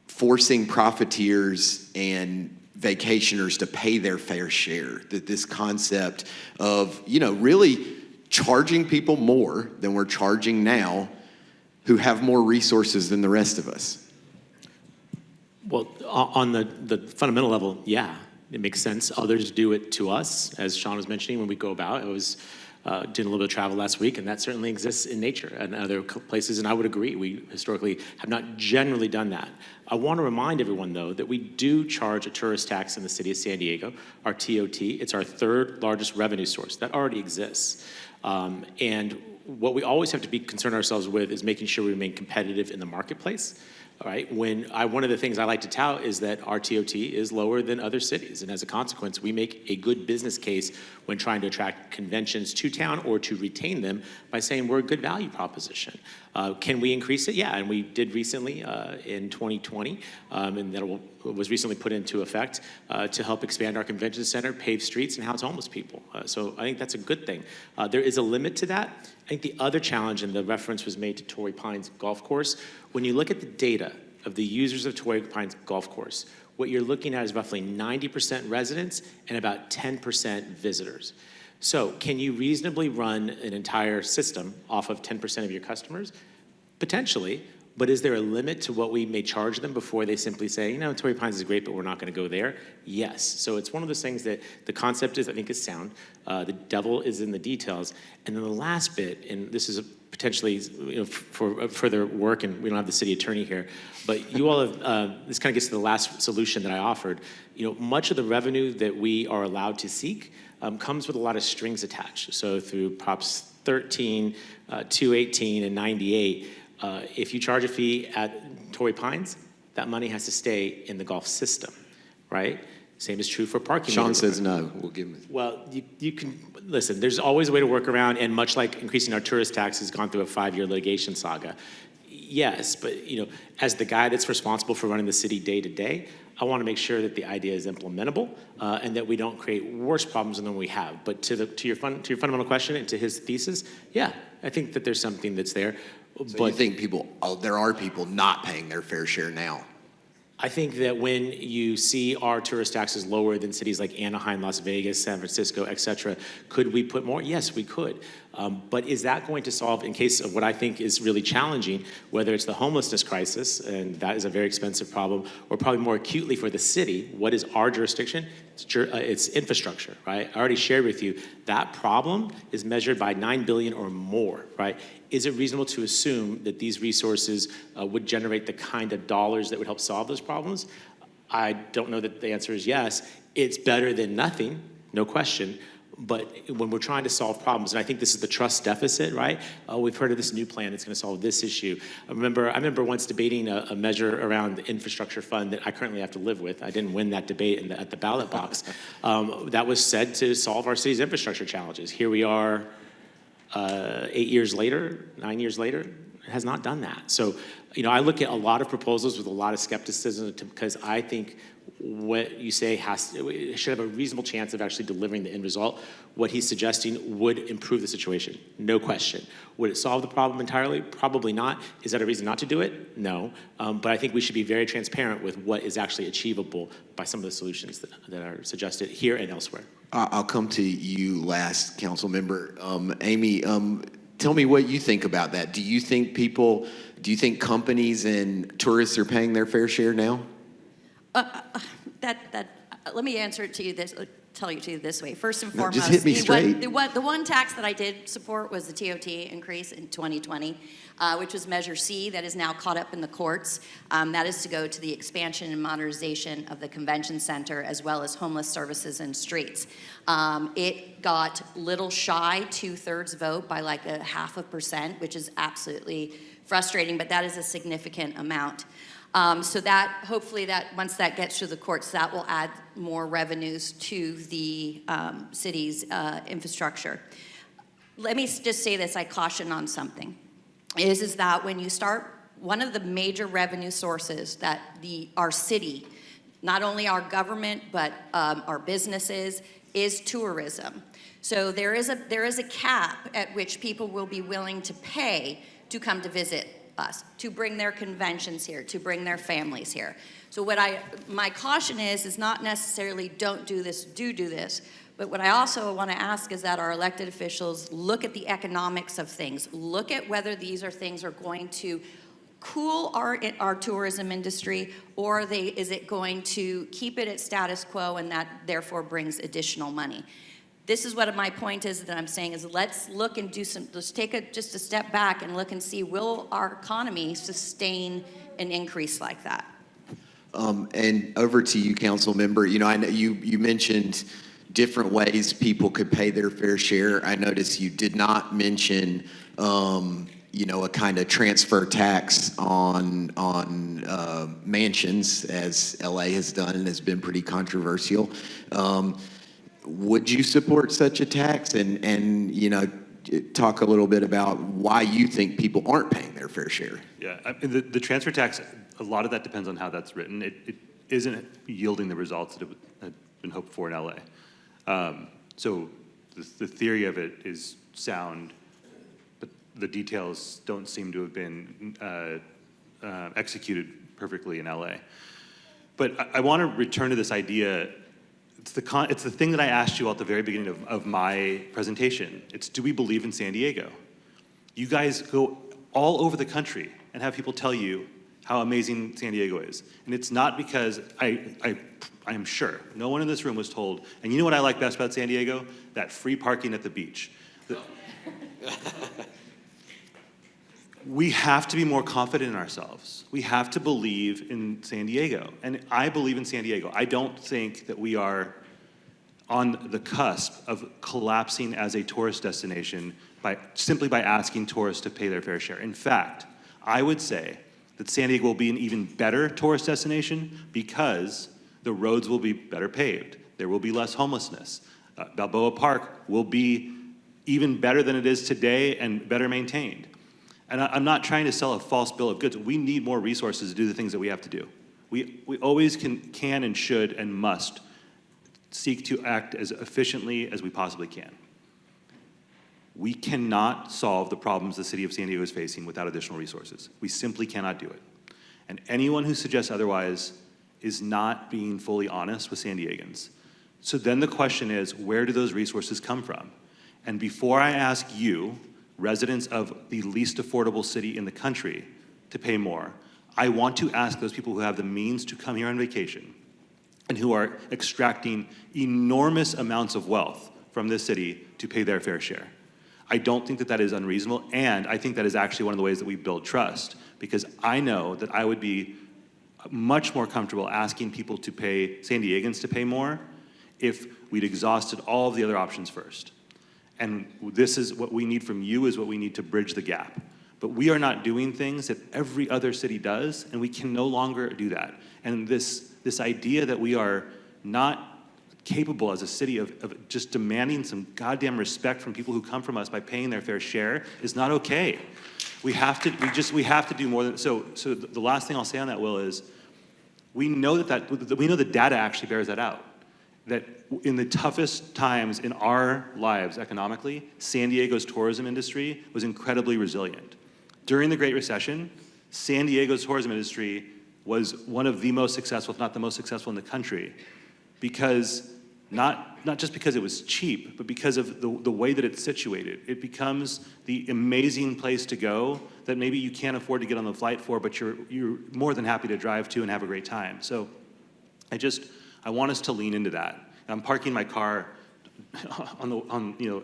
forcing profiteers and vacationers to pay their fair share? That this concept of, you know, really charging people more than we're charging now who have more resources than the rest of us? Well, on the fundamental level, yeah, it makes sense. Others do it to us, as Sean was mentioning when we go about. I was did a little bit of travel last week, and that certainly exists in nature and other places, and I would agree. We historically have not generally done that. I want to remind everyone, though, that we do charge a tourist tax in the city of San Diego, our TOT. It's our third largest revenue source. That already exists. And what we always have to be concerned ourselves with is making sure we remain competitive in the marketplace. All right, one of the things I like to tout is that our TOT is lower than other cities, and as a consequence, we make a good business case when trying to attract conventions to town or to retain them by saying we're a good value proposition. Can we increase it? Yeah, and we did recently in 2020, and that was recently put into effect to help expand our convention center, pave streets, and house homeless people. So I think that's a good thing. There is a limit to that. I think the other challenge, and the reference was made to Torrey Pines Golf Course, when you look at the data of the users of Torrey Pines Golf Course, what you're looking at is roughly 90% residents and about 10% visitors. So can you reasonably run an entire system off of 10% of your customers? Potentially, but is there a limit to what we may charge them before they simply say, you know, Torrey Pines is great, but we're not going to go there? Yes. So it's one of those things that the concept is, I think, is sound. The devil is in the details. And then the last bit, and this is potentially, you know, for further work, and we don't have the city attorney here, but you all have, this kind of gets to the last solution that I offered. You know, much of the revenue that we are allowed to seek comes with a lot of strings attached. So through Props 13, 218, and 98, if you charge a fee at Torrey Pines, that money has to stay in the golf system, right? Same is true for parking. Sean says no. We'll give him. Well, you can, listen, there's always a way to work around, and much like increasing our tourist tax has gone through a 5-year litigation saga. Yes, but you know, as the guy that's responsible for running the city day to day, I want to make sure that the idea is implementable and that we don't create worse problems than we have. But to your fundamental question and to his thesis, yeah, I think that there's something that's there. So but you think there are people not paying their fair share now? I think that when you see our tourist taxes lower than cities like Anaheim, Las Vegas, San Francisco, et cetera, could we put more? Yes, we could. But is that going to solve, in case of what I think is really challenging, whether it's the homelessness crisis, and that is a very expensive problem, or probably more acutely for the city, what is our jurisdiction? It's infrastructure, right? I already shared with you, that problem is measured by $9 billion or more, right? Is it reasonable to assume that these resources would generate the kind of dollars that would help solve those problems? I don't know that the answer is yes. It's better than nothing, no question. But when we're trying to solve problems, and I think this is the trust deficit, right? We've heard of this new plan that's going to solve this issue. I remember once debating a measure around the infrastructure fund that I currently have to live with. I didn't win that debate at the ballot box. That was said to solve our city's infrastructure challenges. Here we are 8 years later, 9 years later, it has not done that. So I look at a lot of proposals with a lot of skepticism because I think what you say should have a reasonable chance of actually delivering the end result. What he's suggesting would improve the situation, no question. Would it solve the problem entirely? Probably not. Is that a reason not to do it? No. But I think we should be very transparent with what is actually achievable by some of the solutions that are suggested here and elsewhere. I'll come to you last, council member. Aimee, tell me what you think about that. Do you think companies and tourists are paying their fair share now? Let me answer it to you tell you to you this way. First and No, foremost, just hit me straight. The one tax that I did support was the TOT increase in 2020, which was Measure C, that is now caught up in the courts. That is to go to the expansion and modernization of the convention center, as well as homeless services and streets. It got little shy 2/3 vote by like 0.5%, which is absolutely frustrating, but that is a significant amount. So that, hopefully that, once that gets through the courts, that will add more revenues to the city's infrastructure. Let me just say this, I caution on something, is that when you start, one of the major revenue sources that our city, not only our government, but our businesses, is tourism. So there is a cap at which people will be willing to pay to come to visit us, to bring their conventions here, to bring their families here. So my caution is not necessarily don't do this, do this, but what I also want to ask is that our elected officials look at the economics of things, look at whether these things are going to cool our tourism industry, or is it going to keep it at status quo, and that therefore brings additional money. This is what my point is that I'm saying is let's look and let's take just a step back and look and see, will our economy sustain an increase like that? And over to you, council member. I know you mentioned different ways people could pay their fair share. I noticed you did not mention, a kind of transfer tax on mansions, as LA has done and has been pretty controversial. Would you support such a tax, and talk a little bit about why you think people aren't paying their fair share? Yeah, the transfer tax, a lot of that depends on how that's written. It isn't yielding the results that had been hoped for in LA. So the theory of it is sound, but the details don't seem to have been executed perfectly in LA. But I want to return to this idea. It's the thing that I asked you all at the very beginning of my presentation. It's, do we believe in San Diego? You guys go all over the country and have people tell you how amazing San Diego is. And it's not because I am sure no one in this room was told, and you know what I like best about San Diego? That free parking at the beach. We have to be more confident in ourselves. We have to believe in San Diego. And I believe in San Diego. I don't think that we are on the cusp of collapsing as a tourist destination simply by asking tourists to pay their fair share. In fact, I would say that San Diego will be an even better tourist destination because the roads will be better paved. There will be less homelessness. Balboa Park will be even better than it is today and better maintained. And I'm not trying to sell a false bill of goods. We need more resources to do the things that we have to do. We always can and should and must seek to act as efficiently as we possibly can. We cannot solve the problems the city of San Diego is facing without additional resources. We simply cannot do it. And anyone who suggests otherwise is not being fully honest with San Diegans. So then the question is, where do those resources come from? And before I ask you, residents of the least affordable city in the country, to pay more, I want to ask those people who have the means to come here on vacation and who are extracting enormous amounts of wealth from this city to pay their fair share. I don't think that that is unreasonable, and I think that is actually one of the ways that we build trust, because I know that I would be much more comfortable asking people to pay, San Diegans to pay more, if we'd exhausted all of the other options first. And this is what we need from you, is what we need to bridge the gap. But we are not doing things that every other city does, and we can no longer do that. And this idea that we are not capable as a city of just demanding some goddamn respect from people who come from us by paying their fair share is not okay. We have to do more than, so the last thing I'll say on that, Will, is we know we know the data actually bears that out. That in the toughest times in our lives economically, San Diego's tourism industry was incredibly resilient. During the Great Recession, San Diego's tourism industry was one of the most successful, if not the most successful in the country, because not just because it was cheap, but because of the way that it's situated. It becomes the amazing place to go that maybe you can't afford to get on the flight for, but you're more than happy to drive to and have a great time. So I want us to lean into that. I'm parking my car and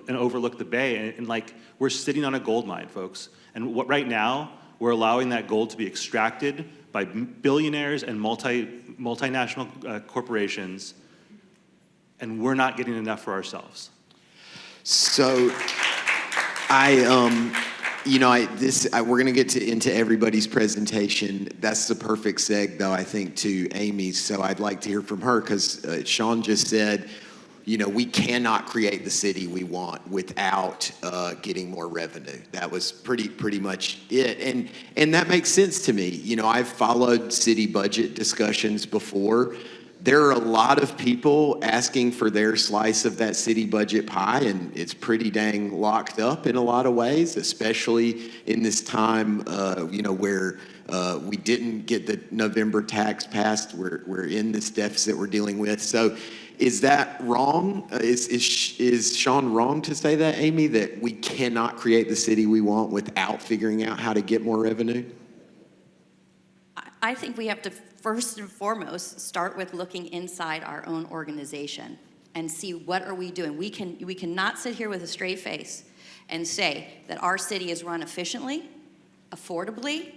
overlook the bay, and like we're sitting on a gold mine, folks. And right now we're allowing that gold to be extracted by billionaires and multinational corporations, and we're not getting enough for ourselves. So, we're going to get into everybody's presentation. That's the perfect seg, though, I think, to Aimee. So I'd like to hear from her because Sean just said, we cannot create the city we want without getting more revenue. That was pretty much it, and that makes sense to me. I've followed city budget discussions before. There are a lot of people asking for their slice of that city budget pie, and it's pretty dang locked up in a lot of ways, especially in this time, where we didn't get the November tax passed. We're in this deficit we're dealing with. So is that wrong? Is Sean wrong to say that, Aimee, that we cannot create the city we want without figuring out how to get more revenue? I think we have to first and foremost start with looking inside our own organization and see what are we doing. We cannot sit here with a straight face and say that our city is run efficiently, affordably,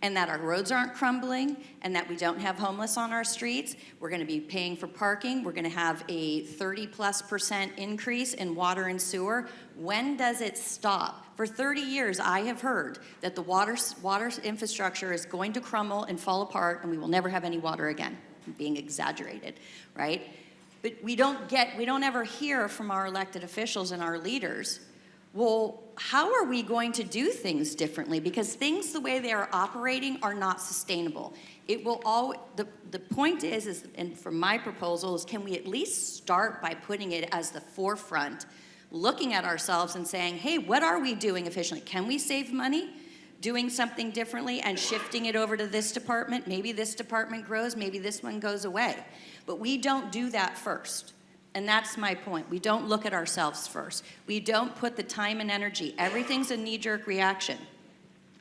and that our roads aren't crumbling, and that we don't have homeless on our streets. We're going to be paying for parking. We're going to have a 30+% increase in water and sewer. When does it stop? For 30 years, I have heard that the water infrastructure is going to crumble and fall apart, and we will never have any water again. I'm being exaggerated, right? But we don't ever hear from our elected officials and our leaders, well, how are we going to do things differently? Because things the way they are operating are not sustainable. It will the point is, and from my proposal is, can we at least start by putting it as the forefront, looking at ourselves and saying, hey, what are we doing efficiently? Can we save money doing something differently and shifting it over to this department? Maybe this department grows, maybe this one goes away. But we don't do that first. And that's my point. We don't look at ourselves first. We don't put the time and energy. Everything's a knee-jerk reaction.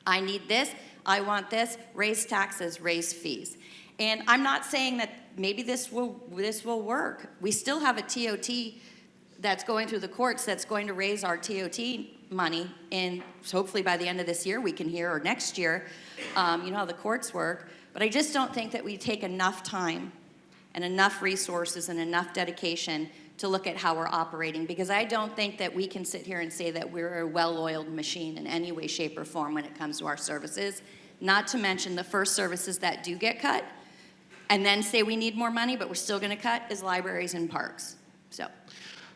I need this, I want this, raise taxes, raise fees. And I'm not saying that maybe this will work. We still have a TOT that's going through the courts that's going to raise our TOT money, and hopefully by the end of this year we can hear, or next year, you know how the courts work. But I just don't think that we take enough time and enough resources and enough dedication to look at how we're operating, because I don't think that we can sit here and say that we're a well-oiled machine in any way, shape, or form when it comes to our services, not to mention the first services that do get cut, and then say we need more money, but we're still gonna cut, is libraries and parks, so.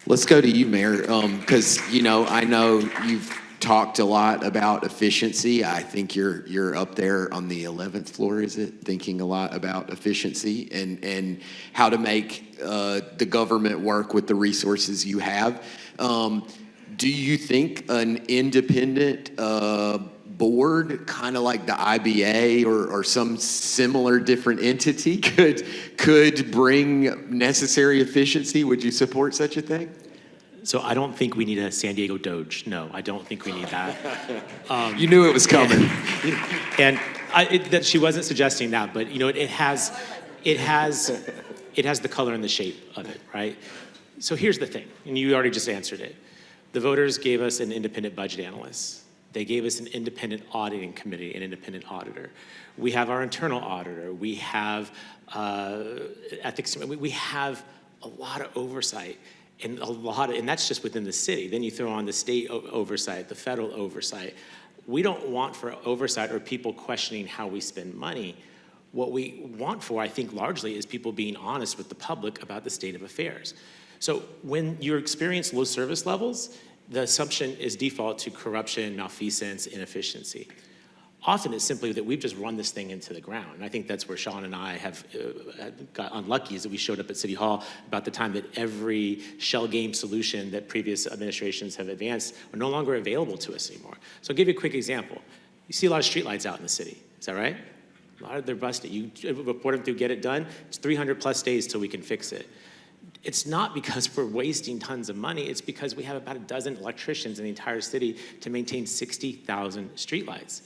Let's go to you, Mayor, because I know you've talked a lot about efficiency. I think you're up there on the 11th floor, is it? Thinking a lot about efficiency and how to make the government work with the resources you have. Do you think an independent board, kind of like the IBA or some similar different entity, could bring necessary efficiency? Would you support such a thing? So I don't think we need a San Diego Doge. No, I don't think we need that. You knew it was coming. And that she wasn't suggesting that, but it has the color and the shape of it, right? So here's the thing, and you already just answered it. The voters gave us an independent budget analyst. They gave us an independent auditing committee, an independent auditor. We have our internal auditor. We have ethics. We have a lot of oversight. And that's just within the city. Then you throw on the state oversight, the federal oversight. We don't want for oversight or people questioning how we spend money. What we want for, I think, largely is people being honest with the public about the state of affairs. So when you experience low service levels, the assumption is default to corruption, malfeasance, inefficiency. Often it's simply that we've just run this thing into the ground. And I think that's where Sean and I have got unlucky, is that we showed up at City Hall about the time that every shell game solution that previous administrations have advanced are no longer available to us anymore. So I'll give you a quick example. You see a lot of streetlights out in the city, is that right? A lot of they're busted. You report them through Get It Done, it's 300 plus days till we can fix it. It's not because we're wasting tons of money, it's because we have about a dozen electricians in the entire city to maintain 60,000 streetlights.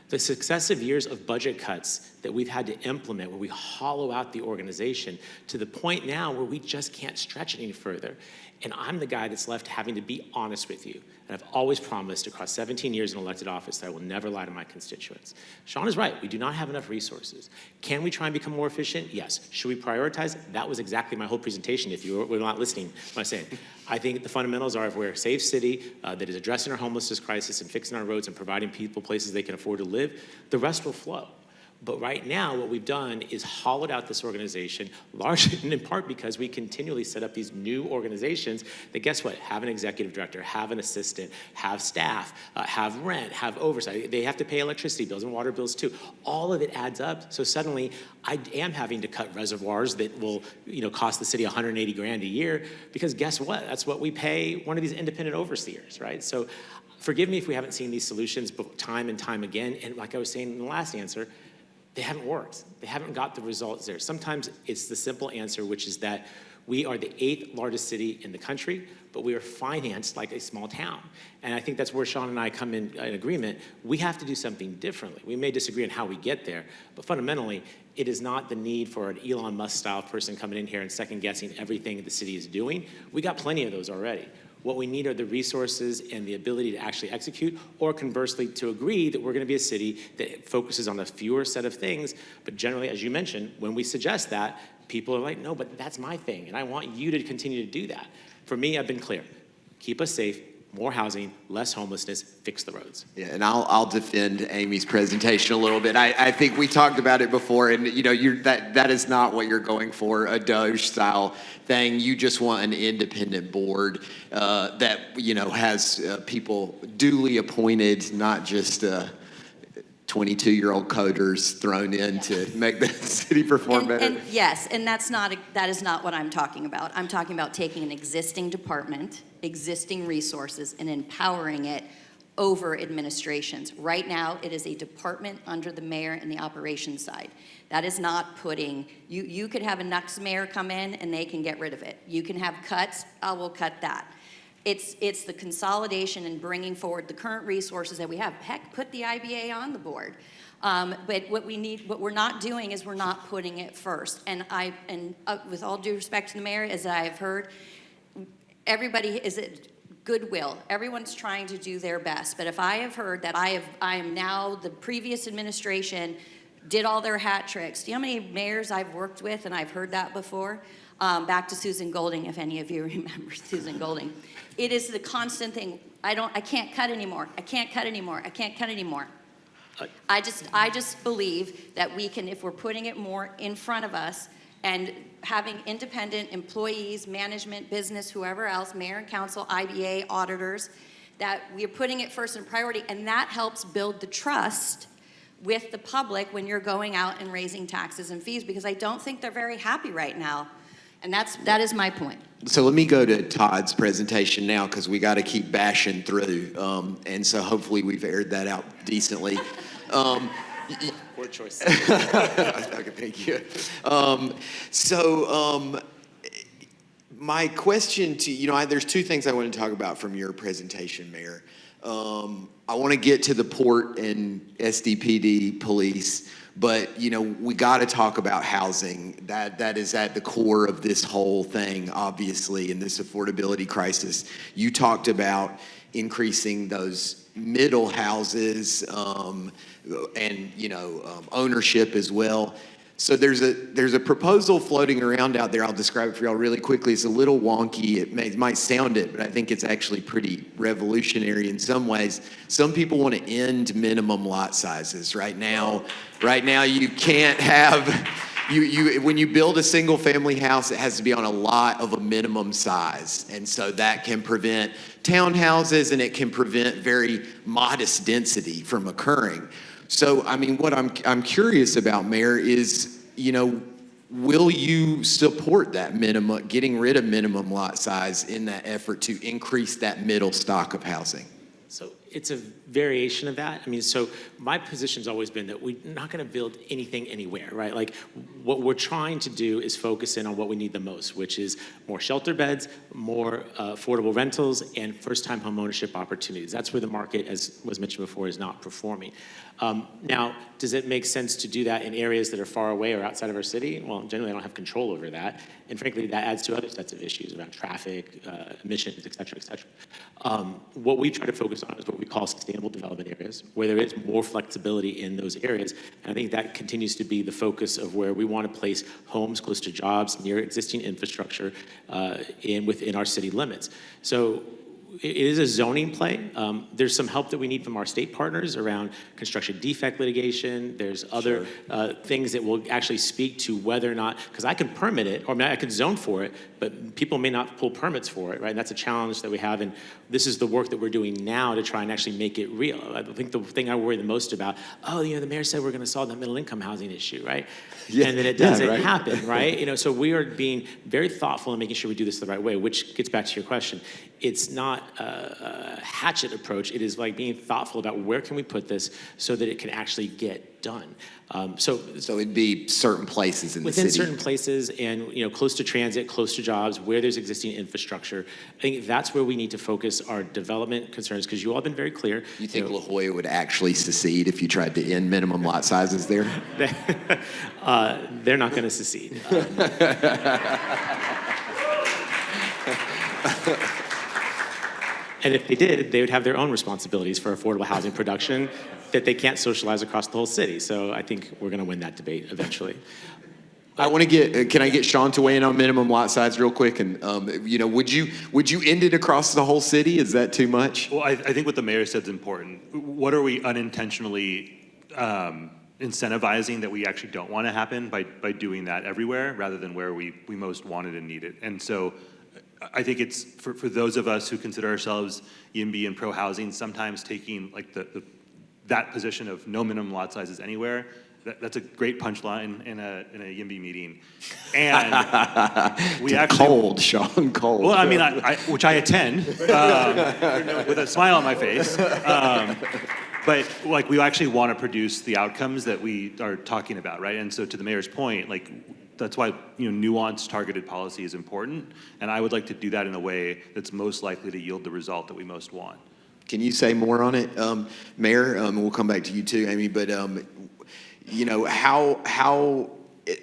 The successive years of budget cuts that we've had to implement, where we hollow out the organization to the point now where we just can't stretch it any further. And I'm the guy that's left having to be honest with you. And I've always promised across 17 years in elected office that I will never lie to my constituents. Sean is right, we do not have enough resources. Can we try and become more efficient? Yes. Should we prioritize? That was exactly my whole presentation, if you were not listening when I said it. I think the fundamentals are, if we're a safe city that is addressing our homelessness crisis and fixing our roads and providing people places they can afford to live, the rest will flow. But right now, what we've done is hollowed out this organization, largely and in part because we continually set up these new organizations that, guess what, have an executive director, have an assistant, have staff, have rent, have oversight. They have to pay electricity bills and water bills too. All of it adds up. So suddenly, I am having to cut reservoirs that will, cost the city 180 grand a year, because guess what? That's what we pay one of these independent overseers, right? So forgive me if we haven't seen these solutions time and time again. And like I was saying in the last answer, they haven't worked. They haven't got the results there. Sometimes it's the simple answer, which is that we are the 8th largest city in the country, but we are financed like a small town. And I think that's where Sean and I come in agreement. We have to do something differently. We may disagree on how we get there, but fundamentally, it is not the need for an Elon Musk style person coming in here and second guessing everything the city is doing. We got plenty of those already. What we need are the resources and the ability to actually execute, or conversely, to agree that we're going to be a city that focuses on a fewer set of things. But generally, as you mentioned, when we suggest that, people are like, no, but that's my thing, and I want you to continue to do that. For me, I've been clear. Keep us safe, more housing, less homelessness, fix the roads. Yeah, and I'll defend Aimee's presentation a little bit. I think we talked about it before, and that is not what you're going for, a Doge style thing. You just want an independent board that has people duly appointed, not just 22-year-old coders thrown in to make the city perform better. And yes, and that is not what I'm talking about. I'm talking about taking an existing department, existing resources, and empowering it over administrations. Right now, it is a department under the mayor and the operations side. That is not putting, you could have a next mayor come in and they can get rid of it. You can have cuts, we'll cut that. It's the consolidation and bringing forward the current resources that we have. Heck, put the IBA on the board. But what we're not doing is we're not putting it first. And with all due respect to the mayor, as I've heard, everybody is at goodwill. Everyone's trying to do their best. But if I have heard that I am now the previous administration did all their hat tricks. Do you know how many mayors I've worked with, and I've heard that before? Back to Susan Golding, if any of you remember Susan Golding. It is the constant thing. I can't cut anymore. I can't cut anymore. I can't cut anymore. I just believe that we can, if we're putting it more in front of us and having independent employees, management, business, whoever else, mayor and council, IBA, auditors, that we're putting it first in priority, and that helps build the trust with the public when you're going out and raising taxes and fees, because I don't think they're very happy right now. And that is my point. So let me go to Todd's presentation now, because we got to keep bashing through. And so hopefully we've aired that out decently. Poor choice. Okay, thank you. My question to you, there's two things I want to talk about from your presentation, Mayor. I want to get to the port and SDPD police, but we got to talk about housing. That is at the core of this whole thing, obviously, in this affordability crisis. You talked about increasing those middle houses and ownership as well. So there's a proposal floating around out there. I'll describe it for y'all really quickly. It's a little wonky. It might sound it, but I think it's actually pretty revolutionary in some ways. Some people want to end minimum lot sizes. Right now you can't have when you build a single family house, it has to be on a lot of a minimum size. And so that can prevent townhouses and it can prevent very modest density from occurring. So, I mean, what I'm curious about, Mayor, is, will you support that minimum, getting rid of minimum lot size in that effort to increase that middle stock of housing? So it's a variation of that. I mean, so my position's always been that we're not going to build anything anywhere, right? Like what we're trying to do is focus in on what we need the most, which is more shelter beds, more affordable rentals, and first-time home ownership opportunities. That's where the market, as was mentioned before, is not performing. Now, does it make sense to do that in areas that are far away or outside of our city? Well, generally, I don't have control over that. And frankly, that adds to other sets of issues around traffic, emissions, et cetera, et cetera. What we try to focus on is what we call sustainable development areas, where there is more flexibility in those areas. And I think that continues to be the focus of where we want to place homes close to jobs, near existing infrastructure, within our city limits. So it is a zoning play. There's some help that we need from our state partners around construction defect litigation. There's other things that will actually speak to whether or not, because I can permit it, or I can zone for it, but people may not pull permits for it, right? And that's a challenge that we have, and this is the work that we're doing now to try and actually make it real. I think the thing I worry the most about, the mayor said we're going to solve that middle income housing issue, right? Yeah, and then it doesn't happen, right? So we are being very thoughtful in making sure we do this the right way, which gets back to your question. It's not a hatchet approach. It is like being thoughtful about where can we put this so that it can actually get done. So it'd be certain places in the city. Within certain places and close to transit, close to jobs, where there's existing infrastructure. I think that's where we need to focus our development concerns, because you all have been very clear. You think La Jolla would actually secede if you tried to end minimum lot sizes there? They're not going to secede. And if they did, they would have their own responsibilities for affordable housing production that they can't socialize across the whole city. So I think we're going to win that debate eventually. I want to can I get Sean to weigh in on minimum lot size real quick? And, would you end it across the whole city? Is that too much? Well, I think what the mayor said is important. What are we unintentionally incentivizing that we actually don't want to happen by doing that everywhere rather than where we most want it and need it? And so I think it's for those of us who consider ourselves YIMBY and pro-housing, sometimes taking like that position of no minimum lot sizes anywhere, that's a great punchline in a YIMBY meeting. And we actually... Cold, Sean, cold. Well, I mean, which I attend with a smile on my face. But like we actually want to produce the outcomes that we are talking about, right? And so to the mayor's point, like that's why nuanced targeted policy is important, and I would like to do that in a way that's most likely to yield the result that we most want. Can you say more on it, Mayor? We'll come back to you too, Amy. But how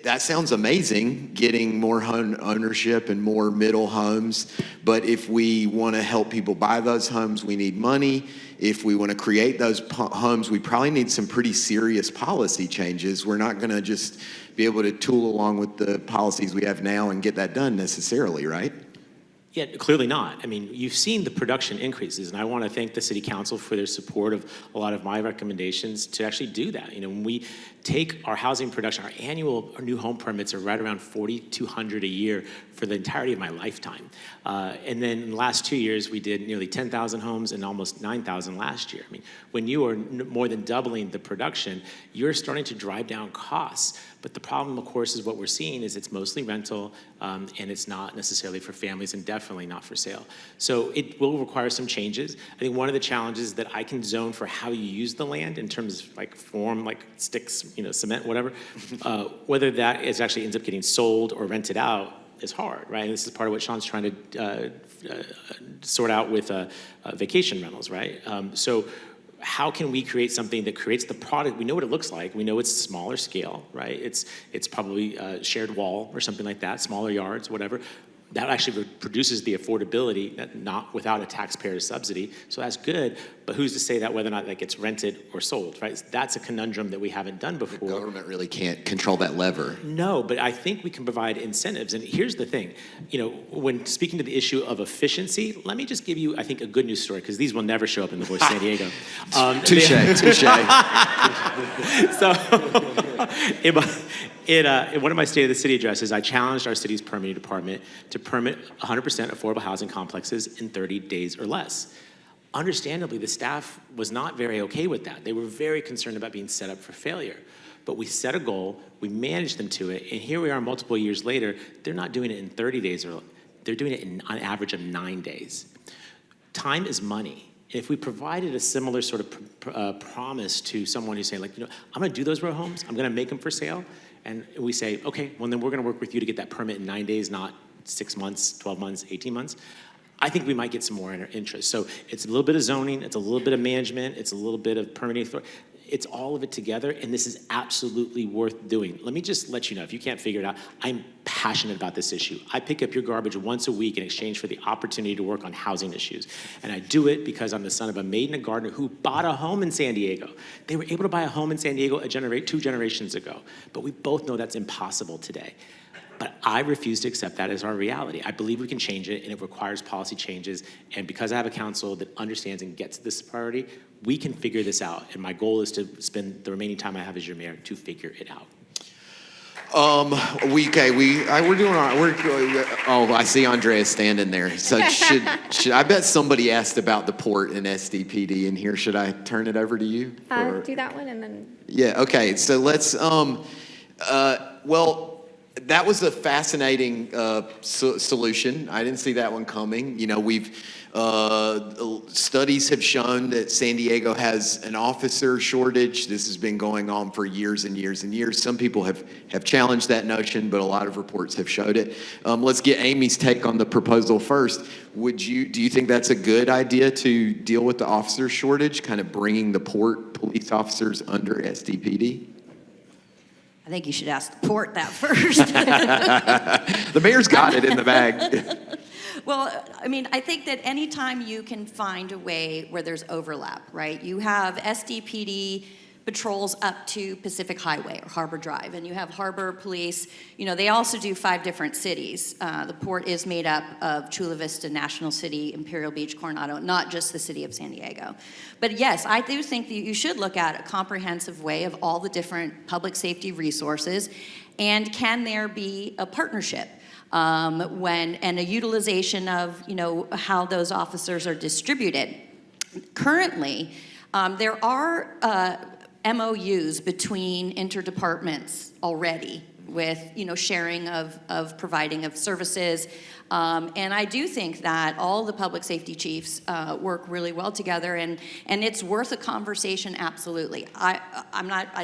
that sounds amazing, getting more home ownership and more middle homes. But if we want to help people buy those homes, we need money. If we want to create those homes, we probably need some pretty serious policy changes. We're not going to just be able to tool along with the policies we have now and get that done necessarily, right? Yeah, clearly not. I mean, you've seen the production increases, and I want to thank the City Council for their support of a lot of my recommendations to actually do that. When we take our housing production, our new home permits are right around 4,200 a year for the entirety of my lifetime. And then in the last 2 years, we did nearly 10,000 homes and almost 9,000 last year. I mean, when you are more than doubling the production, you're starting to drive down costs. But the problem, of course, is what we're seeing is it's mostly rental, and it's not necessarily for families and definitely not for sale. So it will require some changes. I think one of the challenges is that I can zone for how you use the land in terms of like form, like sticks, cement, whatever. Whether that is actually ends up getting sold or rented out is hard, right? And this is part of what Sean's trying to sort out with vacation rentals, right? So how can we create something that creates the product? We know what it looks like. We know it's smaller scale, right? It's probably a shared wall or something like that, smaller yards, whatever. That actually produces the affordability, not without a taxpayer subsidy. So that's good, but who's to say that whether or not that gets rented or sold, right? That's a conundrum that we haven't done before. The government really can't control that lever. No, but I think we can provide incentives. And here's the thing, when speaking to the issue of efficiency, let me just give you, I think, a good news story, because these will never show up in The Voice of San Diego. Touche. In one of my State of the City addresses, I challenged our city's permitting department to permit 100% affordable housing complexes in 30 days or less. Understandably, the staff was not very okay with that. They were very concerned about being set up for failure. But we set a goal, we managed them to it, and here we are multiple years later, they're not doing it in 30 days, or they're doing it in on average of 9 days. Time is money. If we provided a similar sort of promise to someone who's saying, like, you know, I'm gonna do those row homes, I'm gonna make them for sale, and we say, okay, well then we're gonna work with you to get that permit in 9 days, not 6 months, 12 months, 18 months, I think we might get some more interest. So it's a little bit of zoning, it's a little bit of management, it's a little bit of permitting authority. It's all of it together, and this is absolutely worth doing. Let me just let you know, if you can't figure it out, I'm passionate about this issue. I pick up your garbage once a week in exchange for the opportunity to work on housing issues. And I do it because I'm the son of a maid and a gardener who bought a home in San Diego. They were able to buy a home in San Diego 2 generations ago, but we both know that's impossible today. But I refuse to accept that as our reality. I believe we can change it, and it requires policy changes. And because I have a council that understands and gets this priority, we can figure this out. And my goal is to spend the remaining time I have as your mayor to figure it out. We're doing all right. I see Andrea standing there. So should I bet somebody asked about the port and SDPD in here. Should I turn it over to you? Do that one and then. Yeah. Okay. So let's. That was a fascinating solution. I didn't see that one coming. You know, studies have shown that San Diego has an officer shortage. This has been going on for years and years and years. Some people have challenged that notion, but a lot of reports have showed it. Let's get Aimee's take on the proposal first. Do you think that's a good idea to deal with the officer shortage, kind of bringing the port police officers under SDPD? I think you should ask the port that first. The mayor's got it in the bag. Well, I mean, I think that anytime you can find a way where there's overlap, right? You have SDPD patrols up to Pacific Highway or Harbor Drive, and you have Harbor Police. You know, they also do 5 different cities. The port is made up of Chula Vista, National City, Imperial Beach, Coronado, not just the city of San Diego. But yes, I do think that you should look at a comprehensive way of all the different public safety resources, and can there be a partnership? And a utilization of, you know, how those officers are distributed. Currently, there are MOUs between interdepartments already with, you know, sharing of providing of services. And I do think that all the public safety chiefs work really well together, and it's worth a conversation, absolutely. I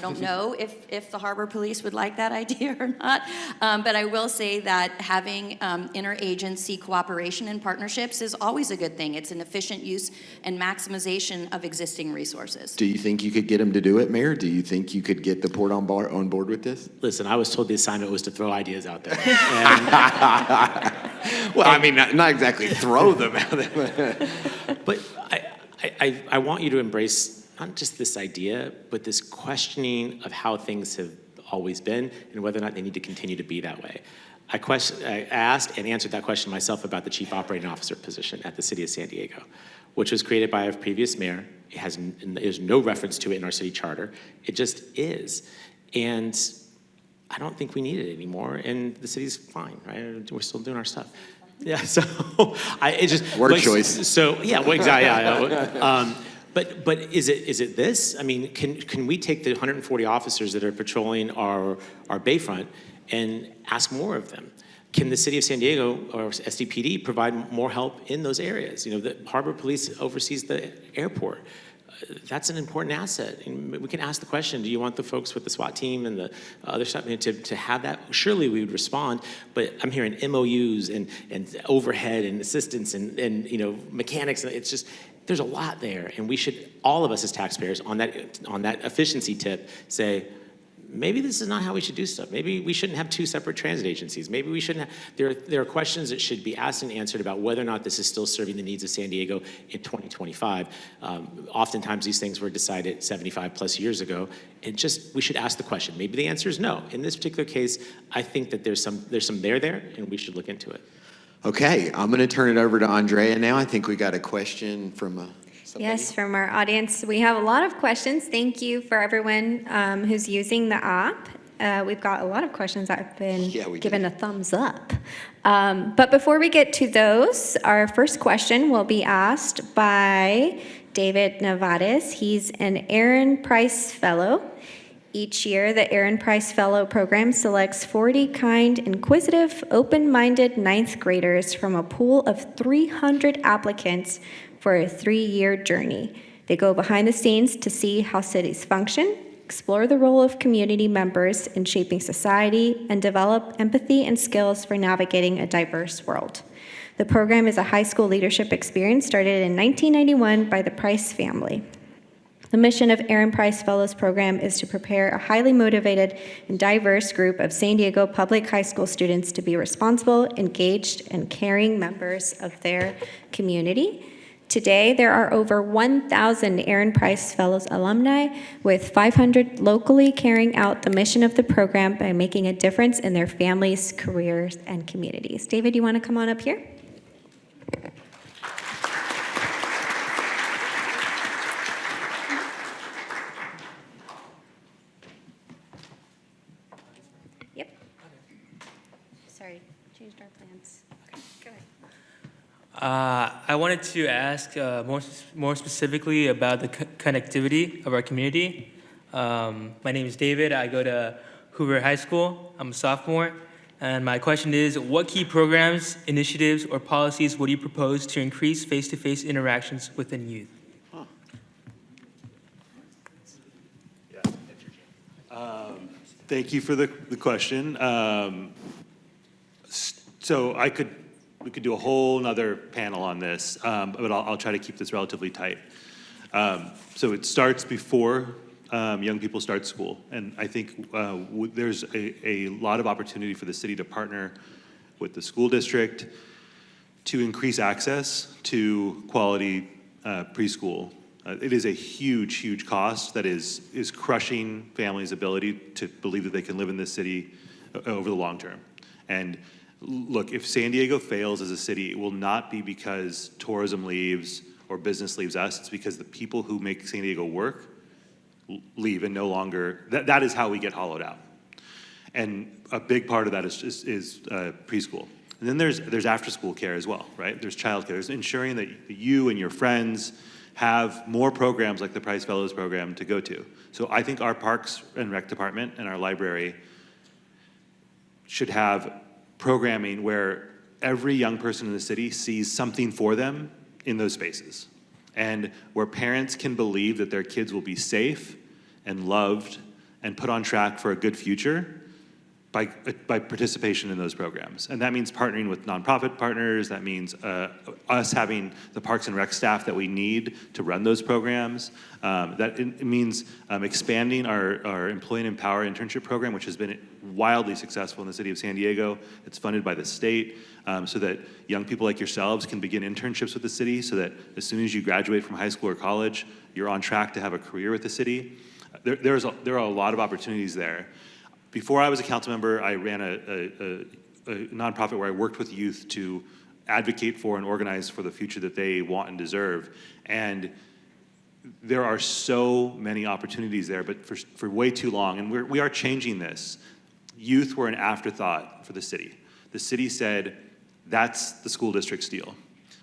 don't know if the Harbor Police would like that idea or not, but I will say that having interagency cooperation and partnerships is always a good thing. It's an efficient use and maximization of existing resources. Do you think you could get them to do it, Mayor? Do you think you could get the port on board with this? Listen, I was told the assignment was to throw ideas out there. Well, I mean, not exactly throw them out there. But I want you to embrace not just this idea, but this questioning of how things have always been and whether or not they need to continue to be that way. I asked and answered that question myself about the chief operating officer position at the city of San Diego, which was created by a previous mayor. There's no reference to it in our city charter. It just is. And I don't think we need it anymore, and the city's fine, right? We're still doing our stuff. Yeah, so word choice. So yeah, well, exactly. Yeah. But is it this? I mean, can we take the 140 officers that are patrolling our bayfront and ask more of them? Can the city of San Diego or SDPD provide more help in those areas? You know, the Harbor Police oversees the airport. That's an important asset. And we can ask the question, do you want the folks with the SWAT team and the other stuff to have that? Surely we would respond, but I'm hearing MOUs and overhead and assistance and you know, mechanics. It's just, there's a lot there. And we should, all of us as taxpayers on that efficiency tip, say, maybe this is not how we should do stuff. Maybe we shouldn't have 2 separate transit agencies. Maybe we shouldn't have, there are questions that should be asked and answered about whether or not this is still serving the needs of San Diego in 2025. Oftentimes these things were decided 75 plus years ago, and we should ask the question. Maybe the answer is no. In this particular case, I think that there's some there, and we should look into it. Okay, I'm gonna turn it over to Andrea now. I think we got a question from somebody. Yes, from our audience. We have a lot of questions. Thank you for everyone who's using the app. We've got a lot of questions that have been Yeah, we given a thumbs up. But before we get to those, our first question will be asked by David Navades. He's an Aaron Price Fellow. Each year, the Aaron Price Fellow program selects 40 kind, inquisitive, open-minded ninth graders from a pool of 300 applicants for a 3-year journey. They go behind the scenes to see how cities function, explore the role of community members in shaping society, and develop empathy and skills for navigating a diverse world. The program is a high school leadership experience started in 1991 by the Price family. The mission of Aaron Price Fellows Program is to prepare a highly motivated and diverse group of San Diego public high school students to be responsible, engaged, and caring members of their community. Today, there are over 1,000 Aaron Price Fellows alumni, with 500 locally carrying out the mission of the program by making a difference in their families, careers, and communities. David, you want to come on up here? Yep. Sorry, changed our plans. Okay, go ahead. I wanted to ask more specifically about the connectivity of our community. My name is David. I go to Hoover High School. I'm a sophomore. And my question is, what key programs, initiatives, or policies would you propose to increase face-to-face interactions within youth? Thank you for the question. So we could do a whole nother panel on this, but I'll try to keep this relatively tight. So it starts before young people start school, and I think there's a lot of opportunity for the city to partner with the school district to increase access to quality preschool. It is a huge, huge cost that is crushing families' ability to believe that they can live in this city over the long term. And look, if San Diego fails as a city, it will not be because tourism leaves or business leaves us. It's because the people who make San Diego work leave and no longer, that is how we get hollowed out. And a big part of that is preschool. And then there's after-school care as well, right? There's childcare. There's ensuring that you and your friends have more programs like the Price Fellows program to go to. So I think our Parks and Rec department and our library should have programming where every young person in the city sees something for them in those spaces, and where parents can believe that their kids will be safe and loved and put on track for a good future by participation in those programs. And that means partnering with nonprofit partners. That means us having the Parks and Rec staff that we need to run those programs. It means expanding our Employ and Empower internship program, which has been wildly successful in the city of San Diego. It's funded by the state, so that young people like yourselves can begin internships with the city, so that as soon as you graduate from high school or college, you're on track to have a career with the city. There are a lot of opportunities there. Before I was a council member, I ran a nonprofit where I worked with youth to advocate for and organize for the future that they want and deserve. And there are so many opportunities there, but for way too long, and we are changing this. Youth were an afterthought for the city. The city said, that's the school district's deal.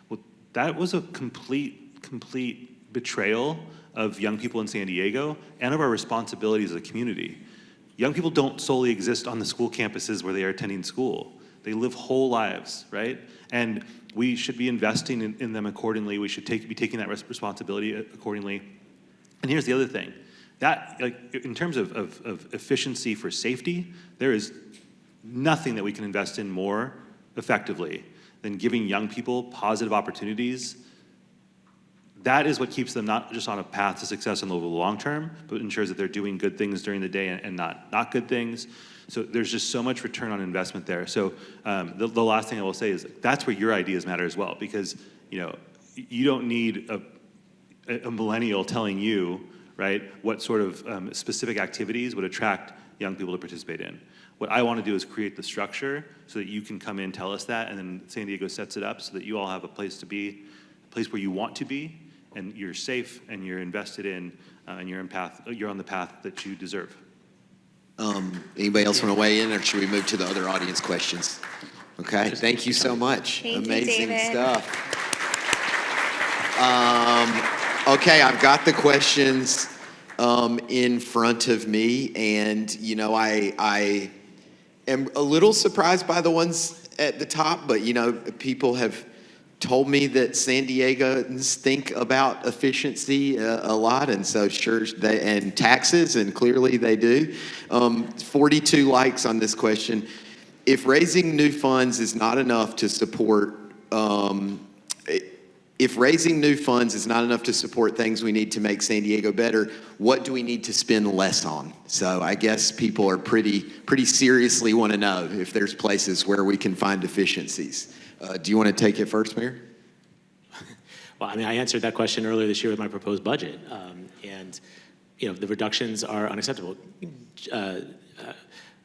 Well, that was a complete betrayal of young people in San Diego and of our responsibilities as a community. Young people don't solely exist on the school campuses where they are attending school. They live whole lives, right? And we should be investing in them accordingly. We should be taking that responsibility accordingly. And here's the other thing. That, like, in terms of efficiency for safety, there is nothing that we can invest in more effectively than giving young people positive opportunities. That is what keeps them not just on a path to success in the long term, but ensures that they're doing good things during the day and not good things. So there's just so much return on investment there. So the last thing I will say is that's where your ideas matter as well, because you don't need a millennial telling you, right, what sort of specific activities would attract young people to participate in. What I want to do is create the structure so that you can come in, tell us that, and then San Diego sets it up so that you all have a place to be, a place where you want to be, and you're safe, and you're invested in, and you're on the path that you deserve. Anybody else want to weigh in, or should we move to the other audience questions? Okay, thank you so much. Thank you, Amazing David. stuff. Okay, I've got the questions in front of me, and you know, I am a little surprised by the ones at the top, but you know, people have told me that San Diegans think about efficiency a lot, and so sure, and taxes, and clearly they do. 42 likes on this question. If raising new funds is not enough to support, if raising new funds is not enough to support things we need to make San Diego better, what do we need to spend less on? So I guess people are pretty seriously want to know if there's places where we can find efficiencies. Do you want to take it first, Mayor? Well, I mean, I answered that question earlier this year with my proposed budget, and you know, the reductions are unacceptable.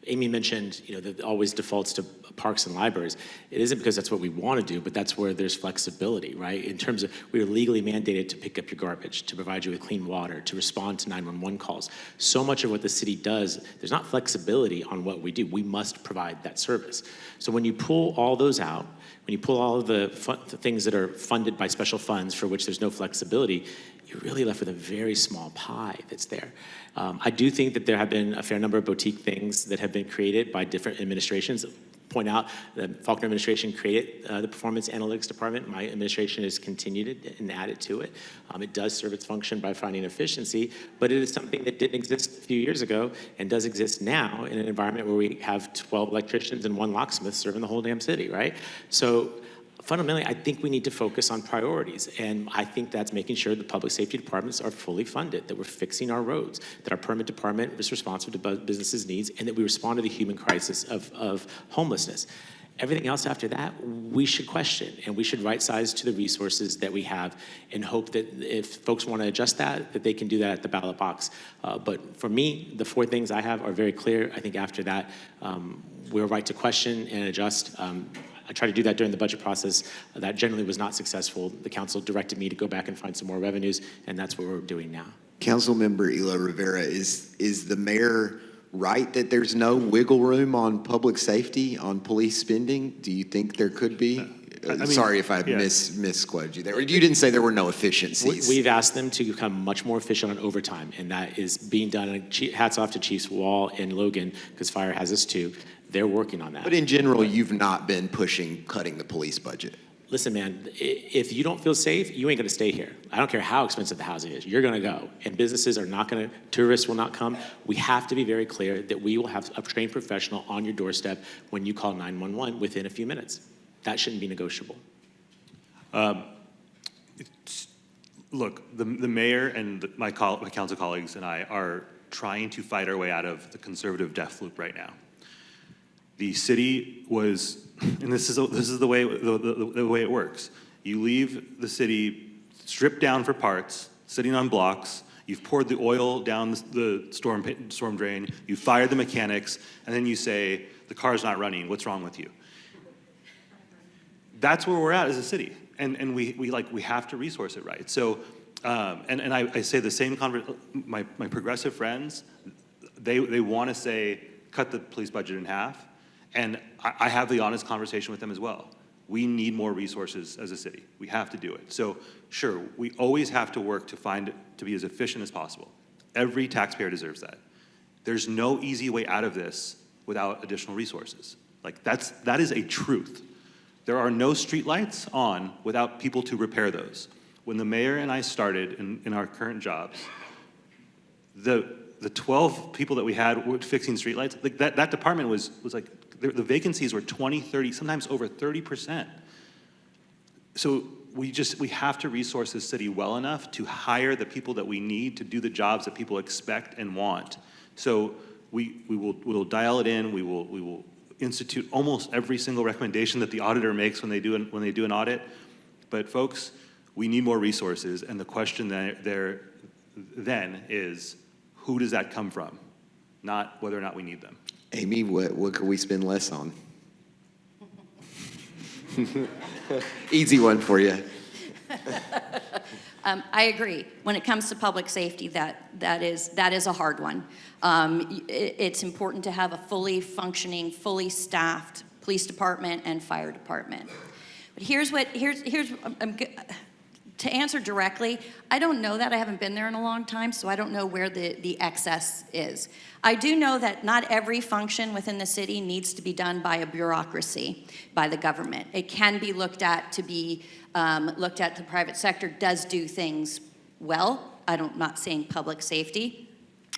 Aimee mentioned, you know, that always defaults to parks and libraries. It isn't because that's what we want to do, but that's where there's flexibility, right? In terms of, we are legally mandated to pick up your garbage, to provide you with clean water, to respond to 911 calls. So much of what the city does, there's not flexibility on what we do. We must provide that service. So when you pull all those out, when you pull all of the things that are funded by special funds for which there's no flexibility, you're really left with a very small pie that's there. I do think that there have been a fair number of boutique things that have been created by different administrations. Point out the Faulkner administration created the Performance Analytics Department. My administration has continued it and added to it. It does serve its function by finding efficiency, but it is something that didn't exist a few years ago and does exist now in an environment where we have 12 electricians and 1 locksmith serving the whole damn city, right? So fundamentally, I think we need to focus on priorities, and I think that's making sure the public safety departments are fully funded, that we're fixing our roads, that our permit department is responsive to businesses' needs, and that we respond to the human crisis of homelessness. Everything else after that, we should question, and we should right-size to the resources that we have and hope that if folks want to adjust that they can do that at the ballot box. But for me, the 4 things I have are very clear. I think after that, we're right to question and adjust. I tried to do that during the budget process. That generally was not successful. The council directed me to go back and find some more revenues, and that's what we're doing now. Councilmember Elo-Rivera, is the mayor right that there's no wiggle room on public safety, on police spending? Do you think there could be? Sorry if I misquoted you there. Or you didn't say there were no efficiencies. We've asked them to become much more efficient on overtime, and that is being done. And hats off to Chiefs Wall and Logan, because fire has us too. They're working on that. But in general, you've not been pushing cutting the police budget. Listen, man, if you don't feel safe, you ain't gonna stay here. I don't care how expensive the housing is, you're gonna go. And businesses are not gonna, tourists will not come. We have to be very clear that we will have a trained professional on your doorstep when you call 911 within a few minutes. That shouldn't be negotiable. Look, the mayor and my council colleagues and I are trying to fight our way out of the conservative death loop right now. The city was, and this is the way it works. You leave the city stripped down for parts, sitting on blocks. You've poured the oil down the storm drain. You fired the mechanics, and then you say the car's not running. What's wrong with you? That's where we're at as a city, and we have to resource it right. So, and I say the same. My progressive friends, they want to say cut the police budget in half. And I have the honest conversation with them as well. We need more resources as a city. We have to do it. So sure, we always have to work to be as efficient as possible. Every taxpayer deserves that. There's no easy way out of this without additional resources. Like that is a truth. There are no streetlights on without people to repair those. When the mayor and I started in our current jobs, the 12 people that we had were fixing streetlights, like that department was like, the vacancies were 20, 30, sometimes over 30%. So we have to resource this city well enough to hire the people that we need to do the jobs that people expect and want. So we'll dial it in. We will institute almost every single recommendation that the auditor makes when they do an audit. But folks, we need more resources, and the question there then is, who does that come from? Not whether or not we need them. Aimee, what could we spend less on? Easy one for you. I agree. When it comes to public safety, that is a hard one. It's important to have a fully functioning, fully staffed police department and fire department. But to answer directly, I don't know that. I haven't been there in a long time, so I don't know where the excess is. I do know that not every function within the city needs to be done by a bureaucracy, by the government. It can be looked at to be looked at. The private sector does do things well. I'm not saying public safety.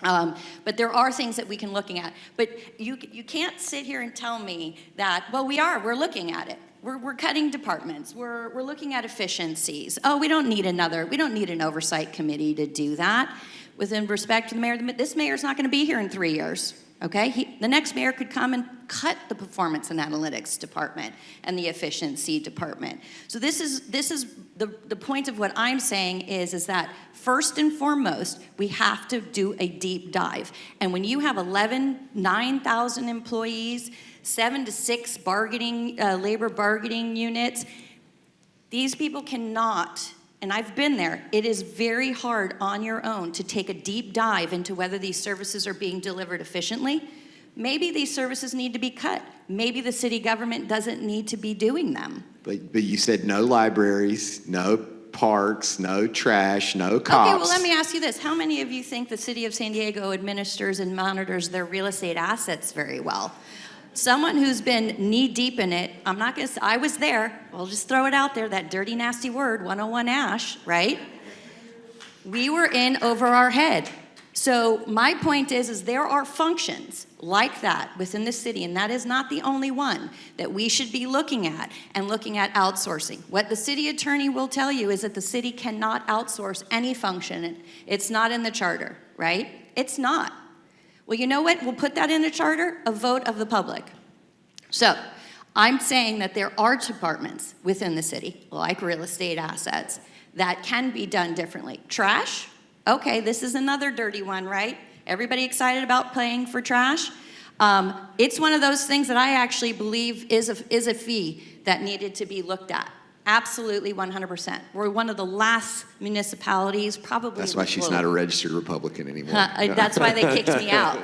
But there are things that we can looking at. But you can't sit here and tell me that, well, we're looking at it. We're cutting departments. We're looking at efficiencies. Oh, we don't need an oversight committee to do that. With respect to the mayor, this mayor's not going to be here in 3 years. Okay, the next mayor could come and cut the performance and analytics department and the efficiency department. So this is the point of what I'm saying is that first and foremost, we have to do a deep dive. And when you have 9,000 employees, 7 to 6 labor bargaining units, these people cannot. And I've been there. It is very hard on your own to take a deep dive into whether these services are being delivered efficiently. Maybe these services need to be cut. Maybe the city government doesn't need to be doing them. But you said no libraries, no parks, no trash, no cops. Okay, well, let me ask you this. How many of you think the city of San Diego administers and monitors their real estate assets very well? Someone who's been knee-deep in it, I'm not going to say, I was there, I'll just throw it out there, that dirty, nasty word, 101 Ash, right? We were in over our head. So my point is there are functions like that within the city, and that is not the only one that we should be looking at and looking at outsourcing. What the city attorney will tell you is that the city cannot outsource any function. It's not in the charter, right? It's not. Well, you know what? We'll put that in the charter, a vote of the public. So I'm saying that there are departments within the city, like real estate assets, that can be done differently. Trash? Okay, this is another dirty one, right? Everybody excited about paying for trash? It's one of those things that I actually believe is a fee that needed to be looked at. Absolutely, 100%. We're one of the last municipalities, probably. That's why she's not a registered Republican anymore. That's why they kicked me out.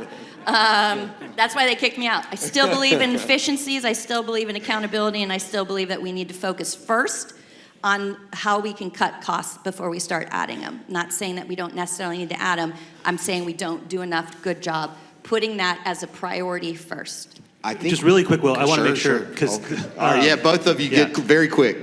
That's why they kicked me out. I still believe in efficiencies, I still believe in accountability, and I still believe that we need to focus first on how we can cut costs before we start adding them. Not saying that we don't necessarily need to add them. I'm saying we don't do enough good job putting that as a priority first. I think just really quick, Will, I want to make sure, because... All right, yeah, both of you get very quick.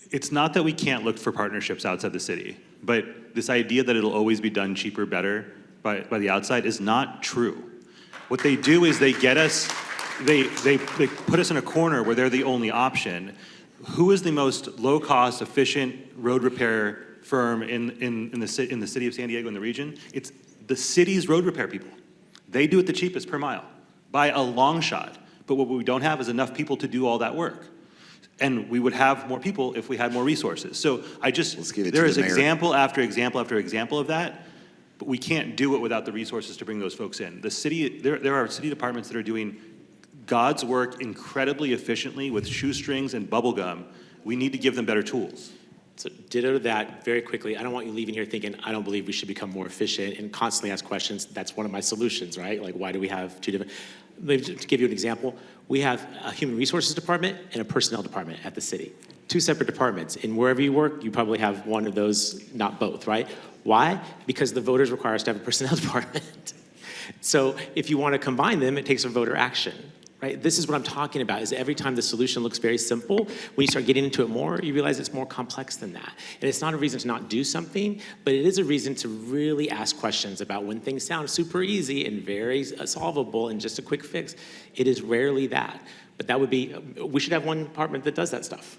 It's not that we can't look for partnerships outside the city, but this idea that it'll always be done cheaper, better by the outside is not true. What they do is they get us, they put us in a corner where they're the only option. Who is the most low-cost, efficient road repair firm in the city of San Diego, in the region? It's the city's road repair people. They do it the cheapest per mile by a long shot. But what we don't have is enough people to do all that work. And we would have more people if we had more resources. So there is example after example after example of that, but we can't do it without the resources to bring those folks in. The city, there are city departments that are doing God's work incredibly efficiently with shoestrings and bubble gum. We need to give them better tools. So ditto to that very quickly. I don't want you leaving here thinking, I don't believe we should become more efficient and constantly ask questions. That's one of my solutions, right? Like, why do we have two different... Maybe to give you an example, we have a human resources department and a personnel department at the city. Two separate departments. And wherever you work, you probably have one of those, not both, right? Why? Because the voters require us to have a personnel department. So if you want to combine them, it takes a voter action, right? This is what I'm talking about, is every time the solution looks very simple, when you start getting into it more, you realize it's more complex than that. And it's not a reason to not do something, but it is a reason to really ask questions about when things sound super easy and very solvable and just a quick fix. It is rarely that. But that would be, we should have one department that does that stuff.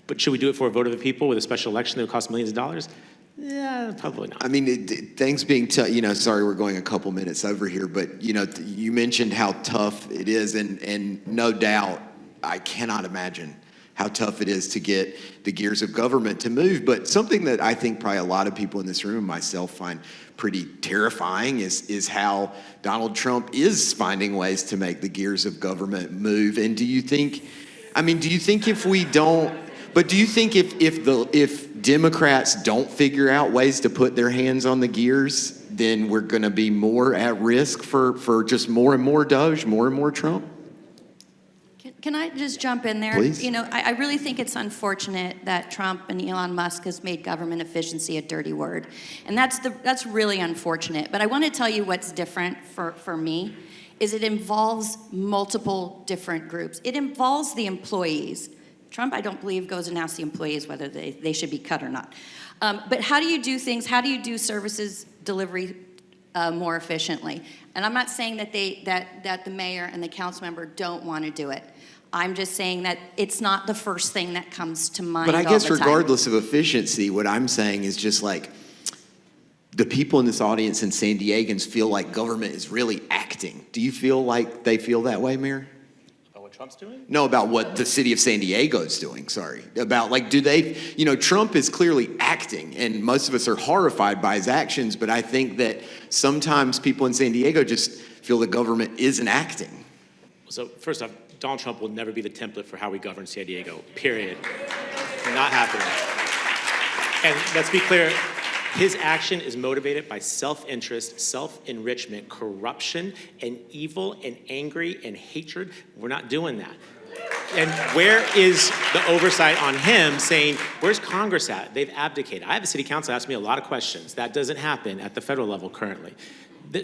But should we do it for a vote of the people with a special election that would cost millions of dollars? Yeah, probably not. I mean, things being tough, sorry, we're going a couple minutes over here, but, you mentioned how tough it is, and no doubt, I cannot imagine how tough it is to get the gears of government to move. But something that I think probably a lot of people in this room, myself, find pretty terrifying is how Donald Trump is finding ways to make the gears of government move. And do you think if we don't, But do you think if Democrats don't figure out ways to put their hands on the gears, then we're going to be more at risk for just more and more Doge, more and more Trump? Can I just jump in there? Please. You know, I really think it's unfortunate that Trump and Elon Musk has made government efficiency a dirty word. And that's really unfortunate. But I want to tell you what's different for me is it involves multiple different groups. It involves the employees. Trump, I don't believe, goes and asks the employees whether they should be cut or not. But how do you do things? How do you do services delivery more efficiently? And I'm not saying that the mayor and the council member don't want to do it. I'm just saying that it's not the first thing that comes to mind. But I guess all the time. regardless of efficiency, what I'm saying is just like the people in this audience and San Diegans feel like government is really acting. Do you feel like they feel that way, Mayor? About what Trump's doing? No, about what the city of San Diego is doing, sorry. About like, do they, Trump is clearly acting and most of us are horrified by his actions, but I think that sometimes people in San Diego just feel the government isn't acting. So first off, Donald Trump will never be the template for how we govern San Diego, period. Not happening. And let's be clear, his action is motivated by self-interest, self-enrichment, corruption, and evil, and angry, and hatred. We're not doing that. And where is the oversight on him saying, where's Congress at? They've abdicated. I have a city council ask me a lot of questions. That doesn't happen at the federal level currently.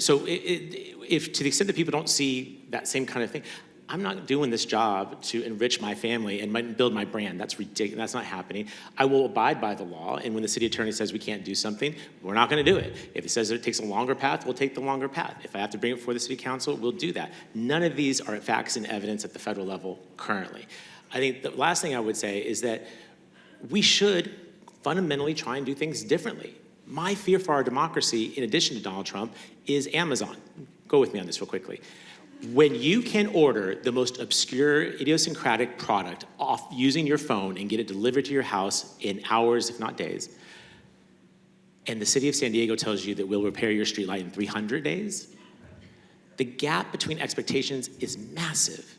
So if to the extent that people don't see that same kind of thing, I'm not doing this job to enrich my family and build my brand. That's ridiculous. That's not happening. I will abide by the law, and when the city attorney says we can't do something, we're not going to do it. If it says that it takes a longer path, we'll take the longer path. If I have to bring it before the city council, we'll do that. None of these are facts and evidence at the federal level currently. I think the last thing I would say is that we should fundamentally try and do things differently. My fear for our democracy, in addition to Donald Trump, is Amazon. Go with me on this real quickly. When you can order the most obscure, idiosyncratic product off using your phone and get it delivered to your house in hours, if not days, and the city of San Diego tells you that we'll repair your streetlight in 300 days, the gap between expectations is massive,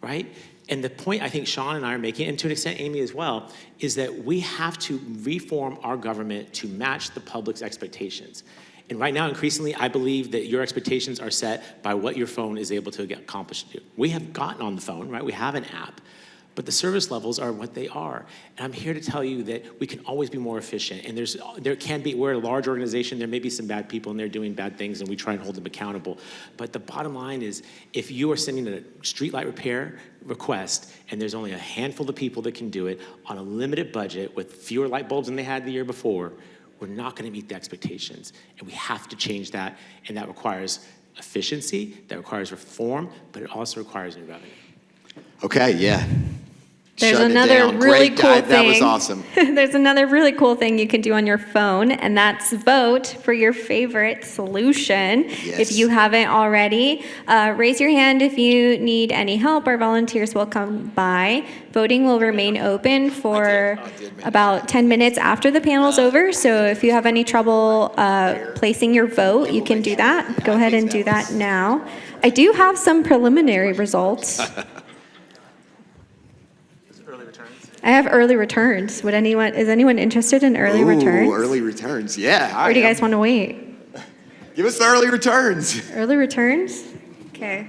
right? And the point I think Sean and I are making, and to an extent Aimee as well, is that we have to reform our government to match the public's expectations. And right now, increasingly, I believe that your expectations are set by what your phone is able to accomplish. We have gotten on the phone, right? We have an app, but the service levels are what they are. And I'm here to tell you that we can always be more efficient. And there can be, we're a large organization, there may be some bad people and they're doing bad things and we try and hold them accountable. But the bottom line is, if you are sending a streetlight repair request and there's only a handful of people that can do it on a limited budget with fewer light bulbs than they had the year before, we're not going to meet the expectations, and we have to change that, and that requires efficiency, that requires reform, but it also requires new revenue. Okay, yeah. There's Shut it another down. really Great, cool thing. That was awesome. There's another really cool thing you can do on your phone, and that's vote for your favorite solution. Yes. If you haven't already, raise your hand if you need any help. Our volunteers will come by. Voting will remain open for about 10 minutes after the panel's over. So if you have any trouble placing your vote, you can do that. Go ahead and do that now. I do have some preliminary results. I have early returns. Is anyone interested in early returns? Early returns, yeah. Or do you guys want to wait? Give us the early returns. Early returns? Okay.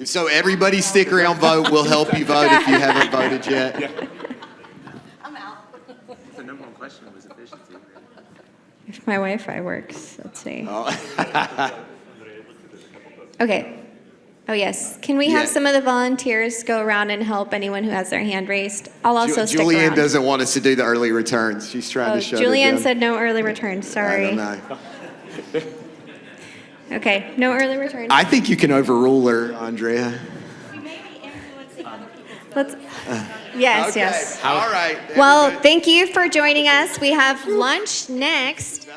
So everybody stick around, vote. We'll help you vote if you haven't voted yet. I'm out. The number one question was efficiency. If my Wi-Fi works, let's see. Oh. Okay. Oh, yes. Can we have Yeah. some of the volunteers go around and help anyone who has their hand raised? I'll also stick Julianne around. doesn't want us to do the early returns. She's trying to shut it down. Julianne said no early returns. Sorry. I don't know. Okay, no early returns. I think you can overrule her, Andrea. We may be influencing other people's Let's. Yes, Okay. yes. All right. Well, everybody. thank you for joining us. We have lunch next.